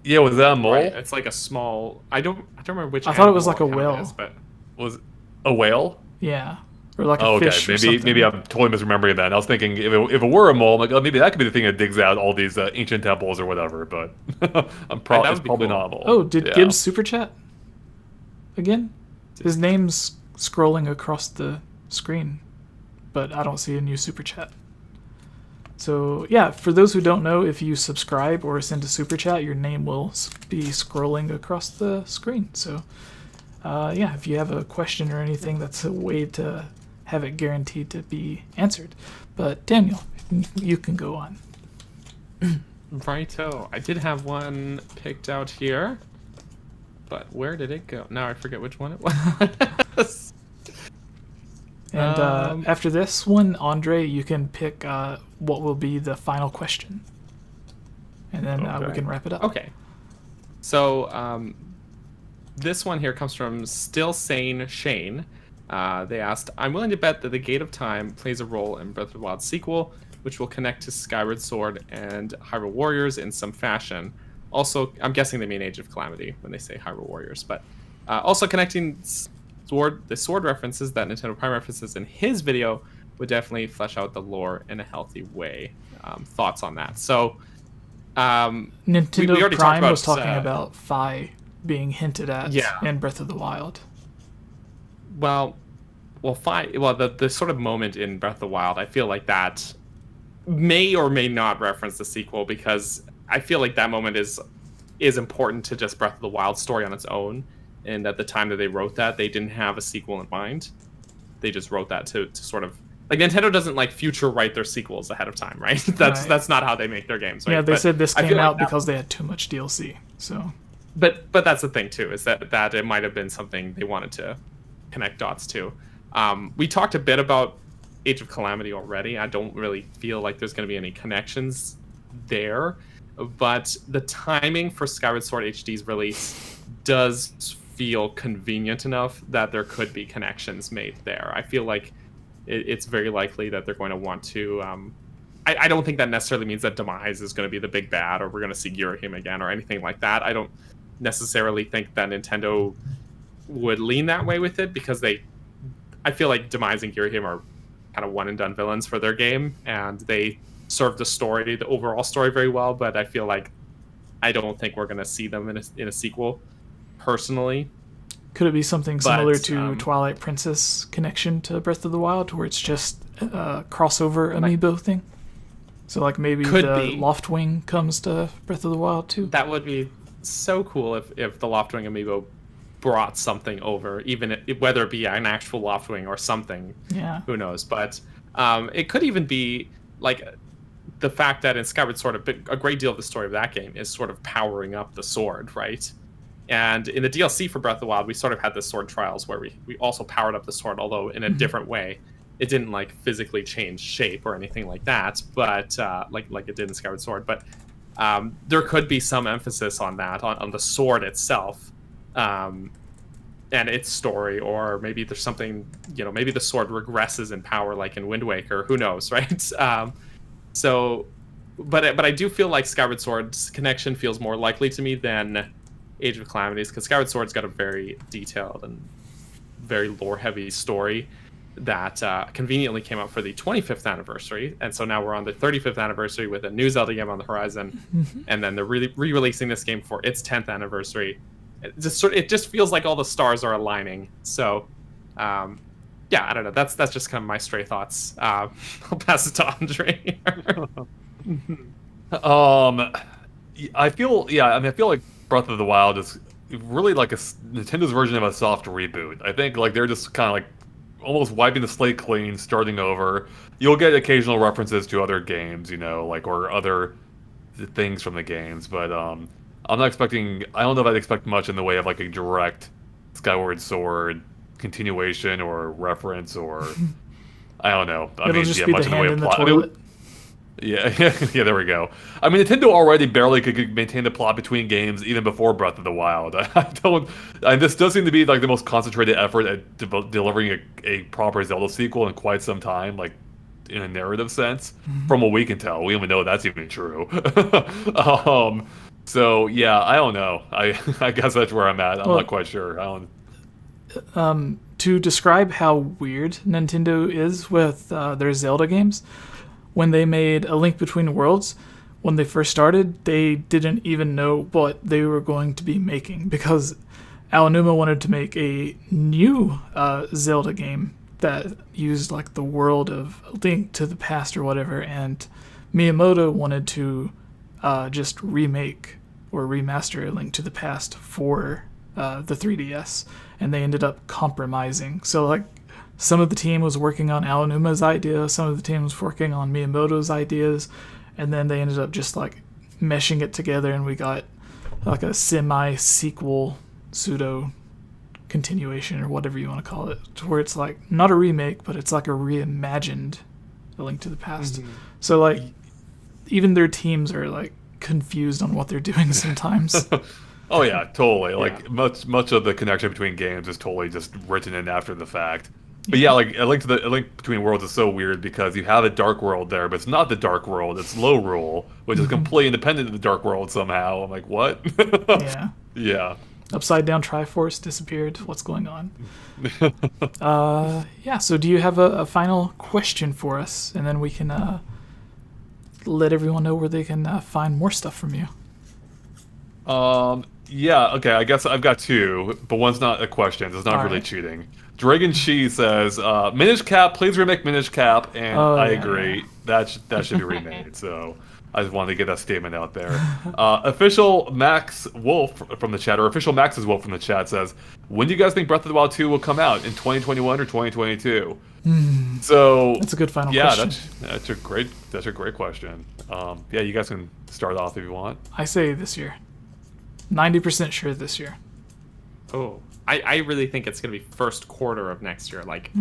yeah, was that a mole? Right, it's like a small. I don't remember which. I thought it was animal like a kind of whale. is, but Was a whale? Yeah, or like a Oh, okay. fish. Or something. Maybe I'm totally misremembering that. And I was thinking if it were a mole, I'm like, oh, maybe that could be the thing that digs out all these ancient temples or whatever. But that it's would probably be cool. not a mole. Oh, did Yeah. Gibbs super chat again? His name's scrolling across the screen, but I don't see a new super chat. So yeah, for those who don't know, if you subscribe or send a super chat, your name will be scrolling across the screen. So yeah, if you have a question or anything, that's a way to have it guaranteed to be answered. But Daniel, you can go on. Righto. I did have one picked out here, but where did it go? Now I forget which one it was. And after this one, Andre, you can pick what will be the final question. And then we Okay. can wrap it up. Okay. So this one here comes from Still Sane Shane. They asked, I'm willing to bet that the Gate of Time plays a role in Breath of the Wild sequel, which will connect to Skyward Sword and Hyrule Warriors in some fashion. Also, I'm guessing they mean Age of Calamity when they say Hyrule Warriors, but also connecting the sword references that Nintendo Prime references in his video would definitely flesh out the lore in a healthy way. Thoughts on that? So, Nintendo we already talked Prime about, was talking about Fi being hinted at Yeah. in Breath of the Wild. well, the sort of moment in Breath of the Wild, I feel like that may or may not reference the sequel, because I feel like that moment is important to just Breath of the Wild story on its own. And at the time that they wrote that, they didn't have a sequel in mind. They just wrote that to sort of, like, Nintendo doesn't like future write their sequels ahead of time, right? Right. That's not how they make their games, right? Yeah, they said this I feel came like out that- because they had too much DLC. So But that's the thing too, is that it might have been something they wanted to connect dots to. We talked a bit about Age of Calamity already. I don't really feel like there's going to be any connections there, but the timing for Skyward Sword HD's release does feel convenient enough that there could be connections made there. I feel like it's very likely that they're going to want to. I don't think that necessarily means that Demise is going to be the big bad, or we're going to see 𝐕𝐼𝐻 again, or anything like that. I don't necessarily think that Nintendo would lean that way with it, because I feel like Demise and 𝐕𝐼𝐻 are kind of one and done villains for their game, and they serve the overall story very well. But I feel like I don't think we're going to see them in a sequel, personally. could it be something similar But, to Twilight Princess connection to Breath of the Wild, where it's just a crossover amiibo thing? So like maybe Could the be. Loftwing comes to Breath of the Wild too. That would be so cool if the Loftwing amiibo brought something over, even whether it be an actual Loftwing or something. Yeah. Who knows? But it could even be like the fact that in Skyward Sword, a great deal of the story of that game is sort of powering up the sword, right? And in the DLC for Breath of the Wild, we sort of had the sword trials where we also powered up the sword, although in a different way. It didn't like physically change shape or anything like that, but like it did in Skyward Sword. But there could be some emphasis on that, on the sword itself, and its story, or maybe there's something, maybe the sword regresses in power like in Wind Waker. Who knows, right? But I do feel like Skyward Sword's connection feels more likely to me than Age of Calamities, because Skyward Sword's got a very detailed and very lore-heavy story that conveniently came out for the 25th anniversary, and so now we're on the 35th anniversary with a new Zelda game on the horizon, and then they're re-releasing this game for its 10th anniversary. It just feels like all the stars are aligning. So, yeah, I don't know. That's just kind of my stray thoughts. I'll pass it to Andre. I feel like Breath of the Wild is really like Nintendo's version of a soft reboot. I think like they're just kind of like almost wiping the slate clean, starting over. You'll get occasional references to other games, or other things from the games, but I'm not expecting. I don't know if I'd expect much in the way of like a direct Skyward Sword continuation or reference, or I don't know. It'll just be the hand in the toilet. Yeah, there we go. I mean, Nintendo already barely could maintain the plot between games even before Breath of the Wild. And this does seem to be like the most concentrated effort at delivering a proper Zelda sequel in quite some time, like in a narrative sense, from what we can tell. We don't even know if that's even true. So yeah, I don't know. I guess that's where I'm at. I'm not quite sure. To describe how weird Nintendo is with their Zelda games, when they made A Link Between Worlds, when they first started, they didn't even know what they were going to be making, because Aonuma wanted to make a new Zelda game that used like the world of Link to the Past or whatever, and Miyamoto wanted to just remake or remaster A Link to the Past for the 3DS, and they ended up compromising. So like some of the team was working on Aonuma's idea, some of the team was working on Miyamoto's ideas, and then they ended up just like meshing it together, and we got like a semi-sequel, pseudo continuation, or whatever you want to call it, to where it's like not a remake, but it's like a reimagined A Link to the Past. So like even their teams are like confused on what they're doing sometimes. Oh yeah, totally. Like much of the connection between games is totally just written in after the fact. But yeah, like A Link Between Worlds is so weird because you have a Dark World there, but it's not the Dark World. It's Lorule, which is completely independent of the Dark World somehow. I'm like, what? Yeah. Yeah. Upside down Triforce disappeared. What's going on? Yeah, so do you have a final question for us? And then we can let everyone know where they can find more stuff from you. Yeah, okay, I guess I've got two, but one's not a question. It's not All really right. cheating. Dragon Chi says, Minish Cap, please remake Minish Cap, and I agree. Yeah. That should be remade, so I just wanted to get that statement out there. Official Max Wolf from the chat, or official Max's Wolf from the chat says, when do you guys think Breath of the Wild 2 will come out? In 2021 or 2022? So That's a good final yeah, question. that's a great question. Yeah, you guys can start off if you want. I say this year. 90% sure this year. Oh, I really think it's going to be first quarter of next year, like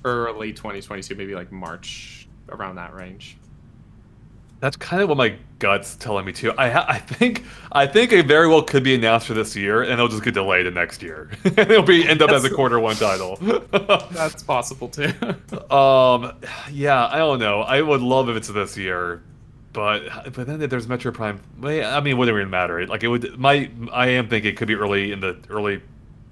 early 2022, maybe like March, around that range. That's kind of what my gut's telling me too. I think it very well could be announced for this year, and it'll just get delayed to next year. It'll end up as a quarter one title. That's possible too. Yeah, I don't know. I would love if it's this year, but then if there's Metro Prime, I mean, it wouldn't even matter. Like it would. I am thinking it could be early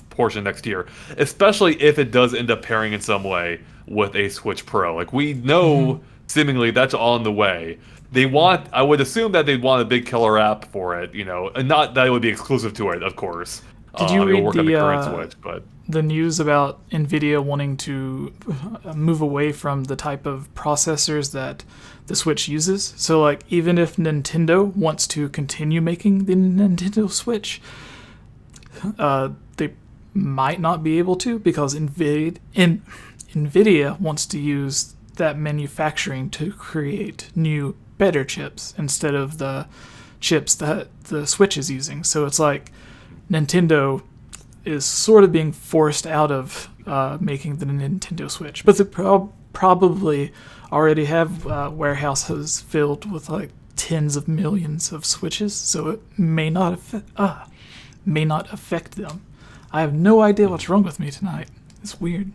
portion next year, especially if it does end up pairing in some way with a Switch Pro. Like we know, seemingly that's all in the way. I would assume that they'd want a big killer app for it, and not that it would be exclusive to it, of course. Did you It'll read work on the current Switch, but the news about NVIDIA wanting to move away from the type of processors that the Switch uses? So, like, even if Nintendo wants to continue making the Nintendo Switch, they might not be able to because NVIDIA wants to use that manufacturing to create new, better chips instead of the chips that the Switch is using. So it's like Nintendo is sort of being forced out of making the Nintendo Switch, but they probably already have warehouses filled with like tens of millions of Switches, so it may not affect them. I have no idea what's wrong with me tonight. It's weird.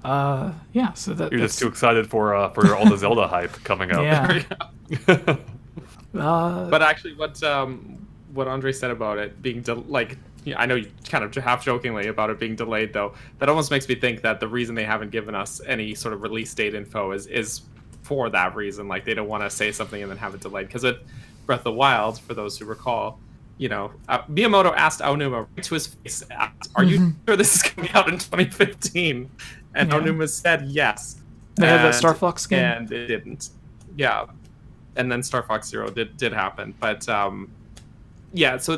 Yeah, so you're just too excited for all the Zelda hype coming up. Yeah. But actually, what Andre said about it being I know you kind of half jokingly about it being delayed, though. That almost makes me think that the reason they haven't given us any sort of release date info is for that reason. Like they don't want to say something and then have it delayed. Because with Breath of the Wild, for those who recall, Miyamoto asked Aonuma right to his face, "Are you sure this is coming out in 2015?" And Aonuma said yes. They had that Star Fox game, and it didn't. Yeah, and then Star Fox Zero did happen, but yeah. So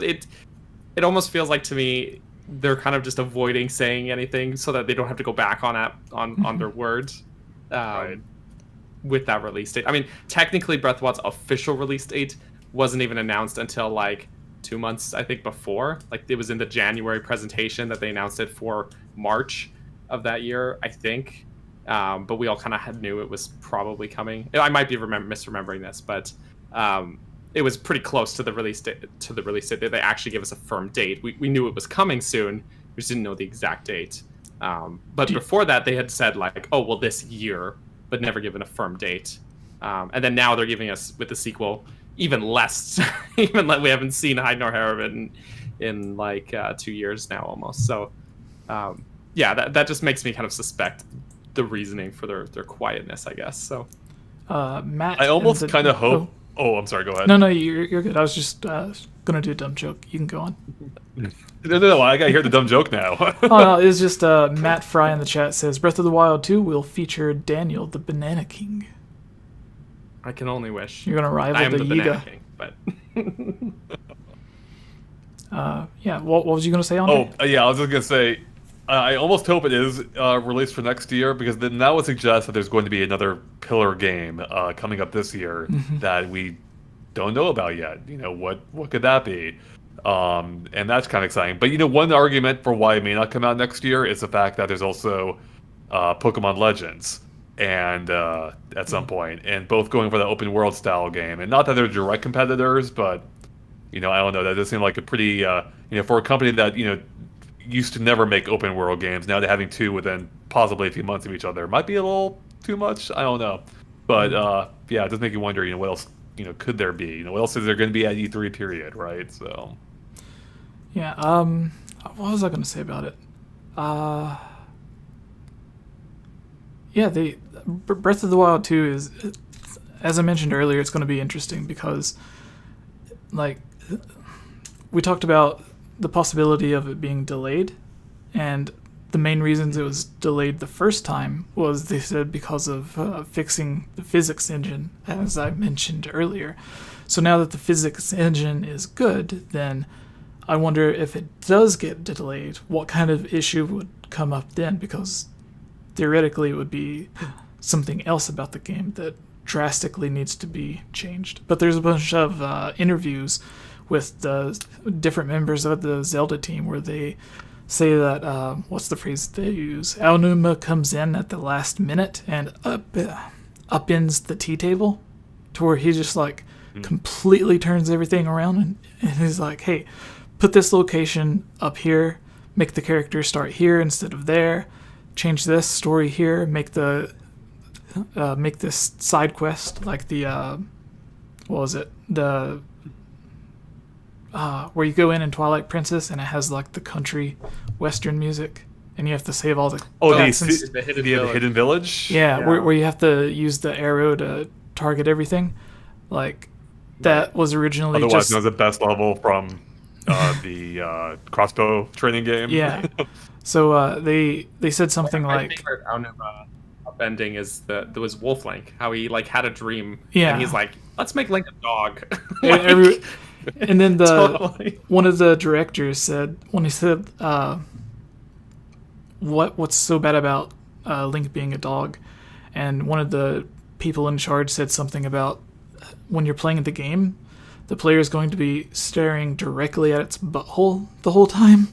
it almost feels like to me they're kind of just avoiding saying anything so that they don't have to go back on their word Right. with that release date. I mean, technically, Breath of the Wild's official release date wasn't even announced until like 2 months, I think, before. Like it was in the January presentation that they announced it for March of that year, I think. But we all kind of knew it was probably coming. I might be misremembering this, but it was pretty close to the release date. They actually gave us a firm date. We knew it was coming soon. We just didn't know the exact date. But before that, they had said like, "Oh, well, this year," but never given a firm date. And then now they're giving us with the sequel even less. Even like we haven't seen Hide nor Hair of it in like 2 years now almost. So yeah, that just makes me kind of suspect the reasoning for their quietness, I guess. So Matt. I almost kind of hope. Oh, I'm sorry. Go ahead. No, you're good. I was just gonna do a dumb joke. You can go on. No, I gotta hear the dumb joke now. Oh no, it's just Matt Fry in the chat says Breath of the Wild 2 will feature Daniel, the Banana King. I can only wish. You're gonna rival I am the the Banana Yiga. King, but Yeah. What was you gonna say on? Yeah, I was just gonna say. I almost hope it is released for next year, because then that would suggest that there's going to be another pillar game coming up this year that we don't know about yet. What could that be? And that's kind of exciting. But one argument for why it may not come out next year is the fact that there's also Pokemon Legends and at some point, and both going for the open world style game. And not that they're direct competitors, but I don't know. That does seem like a pretty for a company that used to never make open world games. Now they're having two within possibly a few months of each other. Might be a little too much. I don't know. But yeah, it does make you wonder, what else, could there be? What else is there going to be at E3 period, right? So. Yeah. What was I going to say about it? Yeah, Breath of the Wild 2 is, as I mentioned earlier, it's going to be interesting because, like, we talked about the possibility of it being delayed, and the main reasons it was delayed the first time was, they said, because of fixing the physics engine, as I mentioned earlier. So now that the physics engine is good, then I wonder if it does get delayed, what kind of issue would come up then, because theoretically it would be something else about the game that drastically needs to be changed. But there's a bunch of interviews with the different members of the Zelda team where they say that, what's the phrase they use? Aonuma comes in at the last minute and upends the tea table to where he just like completely turns everything around, and he's like, hey, put this location up here, make the character start here instead of there, change this story here, make this side quest like the what was it, the where you go in Twilight Princess and it has like the country western music and you have to save all the the hidden village. Yeah. Where you have to use the arrow to target everything, like that was originally otherwise just known as the best level from the crossbow training game. Yeah. So they said something My like, favorite Aonuma upending is there was Wolf Link, how he like had a dream, Yeah. and he's like, let's make Link a dog. and then Totally. one of the directors said, when he said what's so bad about Link being a dog, and one of the people in charge said something about when you're playing the game, the player is going to be staring directly at its butthole the whole time.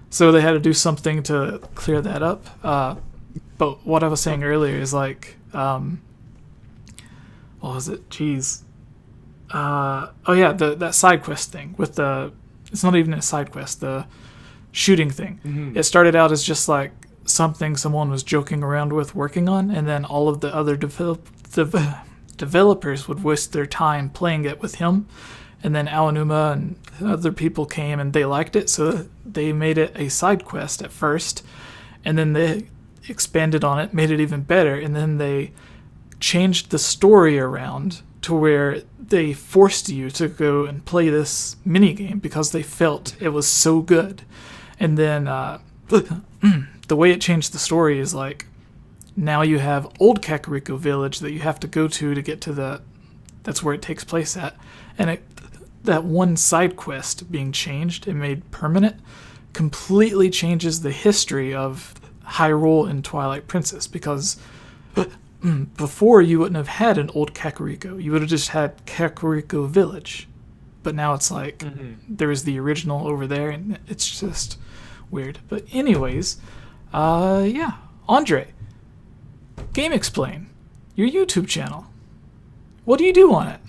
So they had to do something to clear that up. But what I was saying earlier is like, what was it? Jeez. Oh yeah, that side quest thing with the, it's not even a side quest, the shooting thing. Mm-hmm. It started out as just like something someone was joking around with working on, and then all of the other developers would waste their time playing it with him, and then Aonuma and other people came and they liked it, so they made it a side quest at first, and then they expanded on it, made it even better, and then they changed the story around to where they forced you to go and play this minigame because they felt it was so good. And then the way it changed the story is like, now you have old Kakariko Village that you have to go to get to that's where it takes place at. And that one side quest being changed and made permanent completely changes the history of Hyrule and Twilight Princess, because before you wouldn't have had an old Kakariko. You would have just had Kakariko Village. But now it's like there's the original over there, and it's just weird. But anyways, yeah. Andre, GameXplain, your YouTube channel. What do you do on it?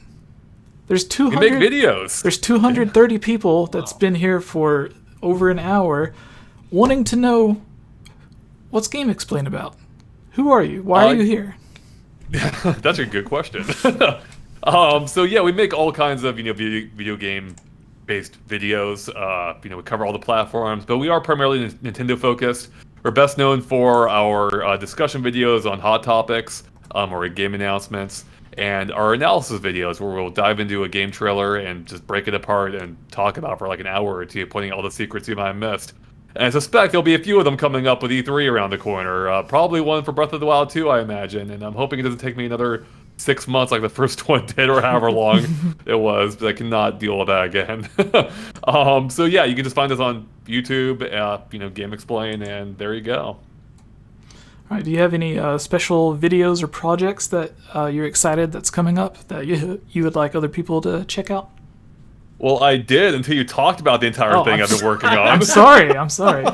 There's 200 You make videos. There's 230 people that's been here for over an hour wanting to know what's GameXplain about. Who are you? Why are you here? That's a good question. So yeah, we make all kinds of video game based videos. We cover all the platforms, but we are primarily Nintendo focused. We're best known for our discussion videos on hot topics, or game announcements, and our analysis videos where we'll dive into a game trailer and just break it apart and talk about it for like an hour or two, pointing out all the secrets you might have missed. And I suspect there'll be a few of them coming up with E3 around the corner. Probably one for Breath of the Wild 2, I imagine. And I'm hoping it doesn't take me another 6 months like the first one did, or however long it was. But I cannot deal with that again. So yeah, you can just find us on YouTube, GameXplain, and there you go. All right. Do you have any special videos or projects that you're excited that's coming up that you would like other people to check out? Well, I did until you talked about the entire thing I've been working on. I'm sorry. I'm sorry.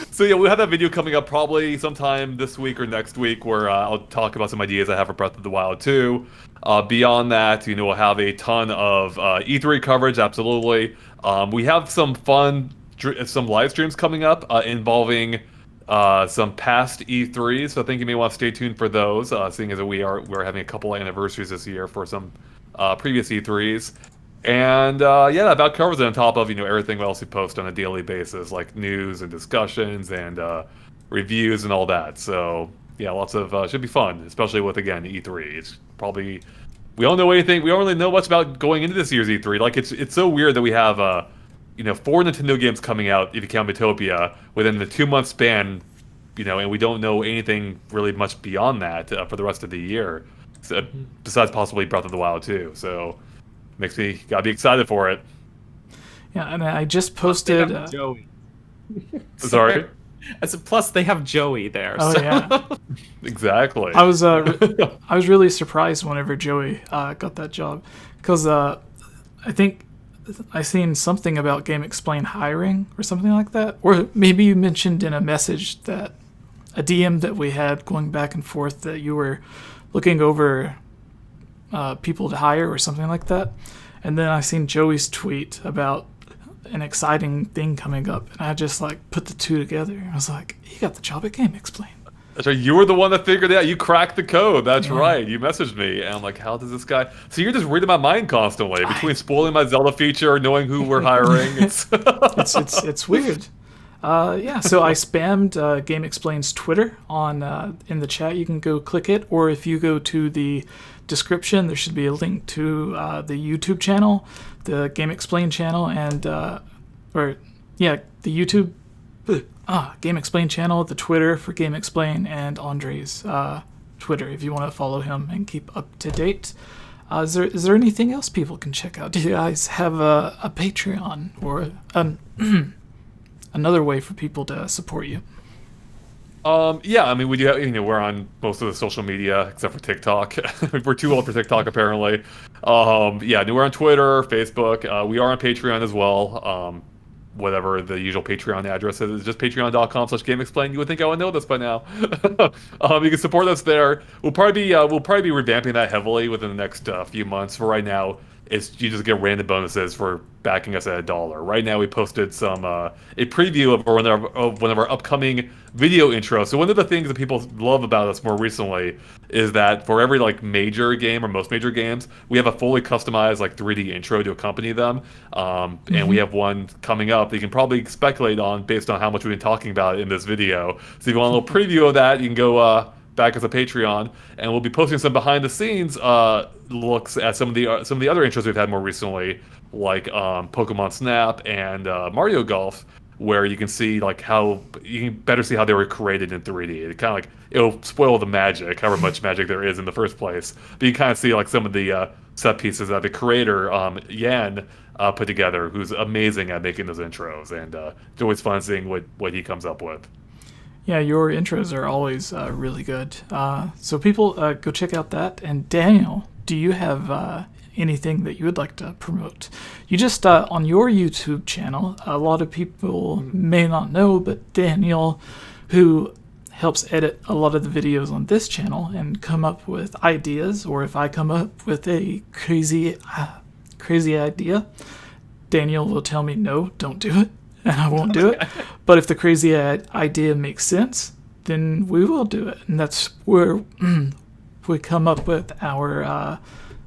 So yeah, we have that video coming up probably sometime this week or next week where I'll talk about some ideas I have for Breath of the Wild 2. Beyond that, we'll have a ton of E3 coverage, absolutely. We have some fun, some live streams coming up involving some past E3s, so I think you may want to stay tuned for those, seeing as we're having a couple anniversaries this year for some previous E3s. And yeah, that about covers it on top of everything else we post on a daily basis, like news and discussions and reviews and all that. So yeah, lots of should be fun, especially with again E3. It's probably we don't know anything. We don't really know much about going into this year's E3. Like it's so weird that we have 4 Nintendo games coming out if you count Metopia within the 2-month span, and we don't know anything really much beyond that for the rest of the year, so, besides possibly Breath of the Wild too. So. Makes me gotta be excited for it. Yeah, and I just posted. Joey. Sorry. I said, plus they have Joey there. Oh so. yeah, exactly. I was really surprised whenever Joey got that job, because I think I seen something about GameXplain hiring or something like that, or maybe you mentioned in a message that a DM that we had going back and forth that you were looking over. People to hire or something like that, and then I seen Joey's tweet about an exciting thing coming up, and I just put the two together. I was like, he got the job at GameXplain. That's right. You were the one that figured it out. You cracked the code. That's right. You messaged me, and I'm like, how does this guy? So you're just reading my mind constantly between spoiling my Zelda feature, knowing who we're hiring. It's weird. Yeah, so I spammed GameXplain's Twitter on in the chat. You can go click it, or if you go to the description, there should be a link to the YouTube channel, the GameXplain channel, and the YouTube GameXplain channel, the Twitter for GameXplain, and Andre's Twitter if you want to follow him and keep up to date. Is there anything else people can check out? Do you guys have a Patreon or another way for people to support you? Yeah, I mean, we do have, we're on most of the social media except for TikTok. We're too old for TikTok, apparently. Yeah, we're on Twitter, Facebook. We are on Patreon as well. Whatever the usual Patreon address is, it's just patreon.com/GameXplain. You would think I would know this by now. You can support us there. We'll probably be revamping that heavily within the next few months. For right now, you just get random bonuses for backing us at $1. Right now, we posted a preview of one of our upcoming video intros. So one of the things that people love about us more recently is that for every major game or most major games, we have a fully customized 3D intro to accompany them. And we have one coming up that you can probably speculate on based on how much we've been talking about it in this video. So if you want a little preview of that, you can go back as a Patreon, and we'll be posting some behind the scenes looks at some of the other intros we've had more recently, like Pokemon Snap and Mario Golf, where you can see how you can better see how they were created in 3D. It kind of it'll spoil the magic, however much magic there is in the first place. But you kind of see some of the set pieces that the creator Yan put together, who's amazing at making those intros, and it's always fun seeing what he comes up with. Yeah, your intros are always really good. So people, go check out that. And Daniel, do you have anything that you would like to promote? You just, on your YouTube channel, a lot of people may not know, but Daniel, who helps edit a lot of the videos on this channel and come up with ideas, or if I come up with a crazy idea, Daniel will tell me, no, don't do it. And I won't do it. But if the crazy idea makes sense, then we will do it. And that's where we come up with our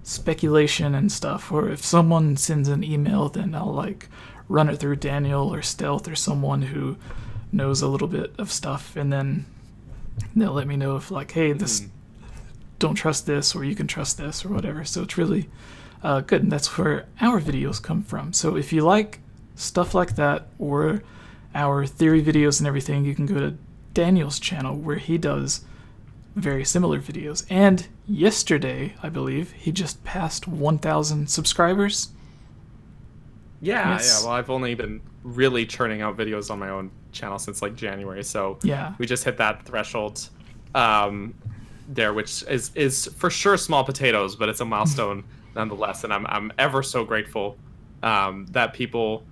speculation and stuff. Or if someone sends an email, then I'll run it through Daniel or Stealth or someone who knows a little bit of stuff. And then they'll let me know if hey, this, don't trust this, or you can trust this, or whatever. So it's really good. And that's where our videos come from. So if you like stuff like that, or our theory videos and everything, you can go to Daniel's channel where he does very similar videos. And yesterday, I believe, he just passed 1,000 subscribers. Yeah, Yes. yeah. Well, I've only been really churning out videos on my own channel since January, so Yeah. we just hit that threshold there, which is for sure small potatoes, but it's a milestone nonetheless. And I'm ever so grateful that people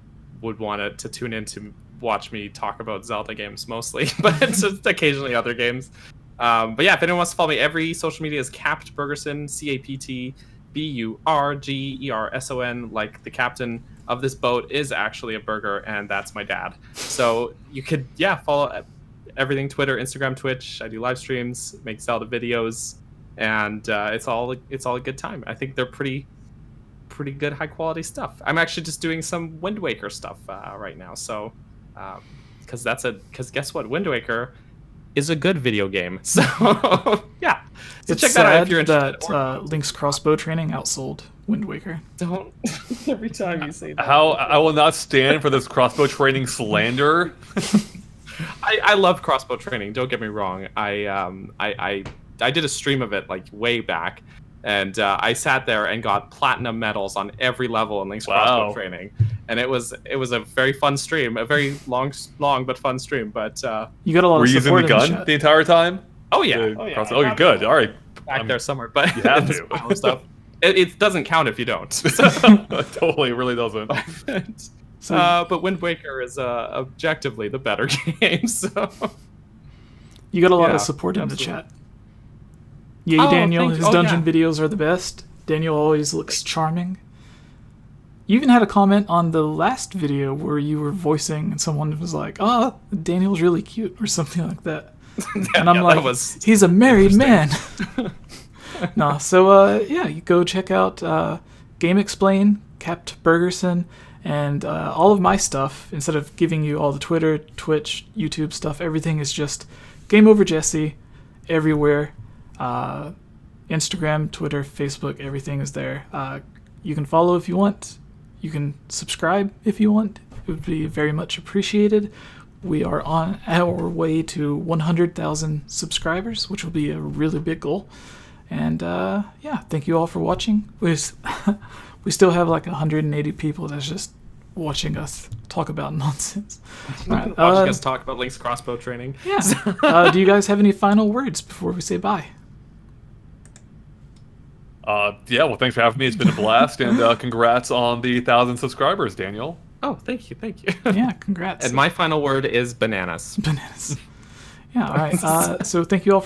would want to tune in to watch me talk about Zelda games mostly, but just occasionally other games. But yeah, if anyone wants to follow me, every social media is Capt Burgerson, CaptBurgerson, like the captain of this boat is actually a burger, and that's my dad. So you could follow everything: Twitter, Instagram, Twitch. I do live streams, make Zelda videos, and it's all a good time. I think they're pretty pretty good high quality stuff. I'm actually just doing some Wind Waker stuff right now. So, because guess what, Wind Waker is a good video game. So yeah, so It's check that out if you're sad interested. that Link's crossbow training outsold Wind Waker. Don't every time you say that. How I will not stand for this crossbow training slander. I love crossbow training. Don't get me wrong. I did a stream of it like way back, and I sat there and got platinum medals on every level in Link's crossbow training, and it was a very fun stream, a very long but fun stream. But You got a lot Were of you using support the in the gun chat. the entire time? oh yeah, Okay, good. All right. back there somewhere. But You have this to. pile of stuff. It doesn't count if you don't. Totally, it really doesn't. But Wind Waker is objectively the better game. So You got a lot Yeah, of support in the absolutely. chat. Yay, Oh, Daniel. thank you. His Oh, dungeon yeah. videos are the best. Daniel always looks charming. You even had a comment on the last video where you were voicing and someone was like, "Oh, Daniel's really cute," or something like that. And I'm yeah, like, that was he's a married man. No, so yeah, you go check out GameXplain, Capt Bergerson, and all of my stuff. Instead of giving you all the Twitter, Twitch, YouTube stuff, everything is just Game Over Jesse everywhere. Instagram, Twitter, Facebook, everything is there. You can follow if you want. You can subscribe if you want. It would be very much appreciated. We are on our way to 100,000 subscribers, which will be a really big goal. And yeah, thank you all for watching. We still have like 180 people that's just watching us talk about nonsense. All right, watching us talk about Link's crossbow training. yeah. Do you guys have any final words before we say bye? Yeah, well, thanks for having me. It's been a blast, and congrats on the 1,000 subscribers, Daniel. Oh, thank you. Yeah, congrats. And my final word is bananas. Bananas. Yeah, all right. So thank you all for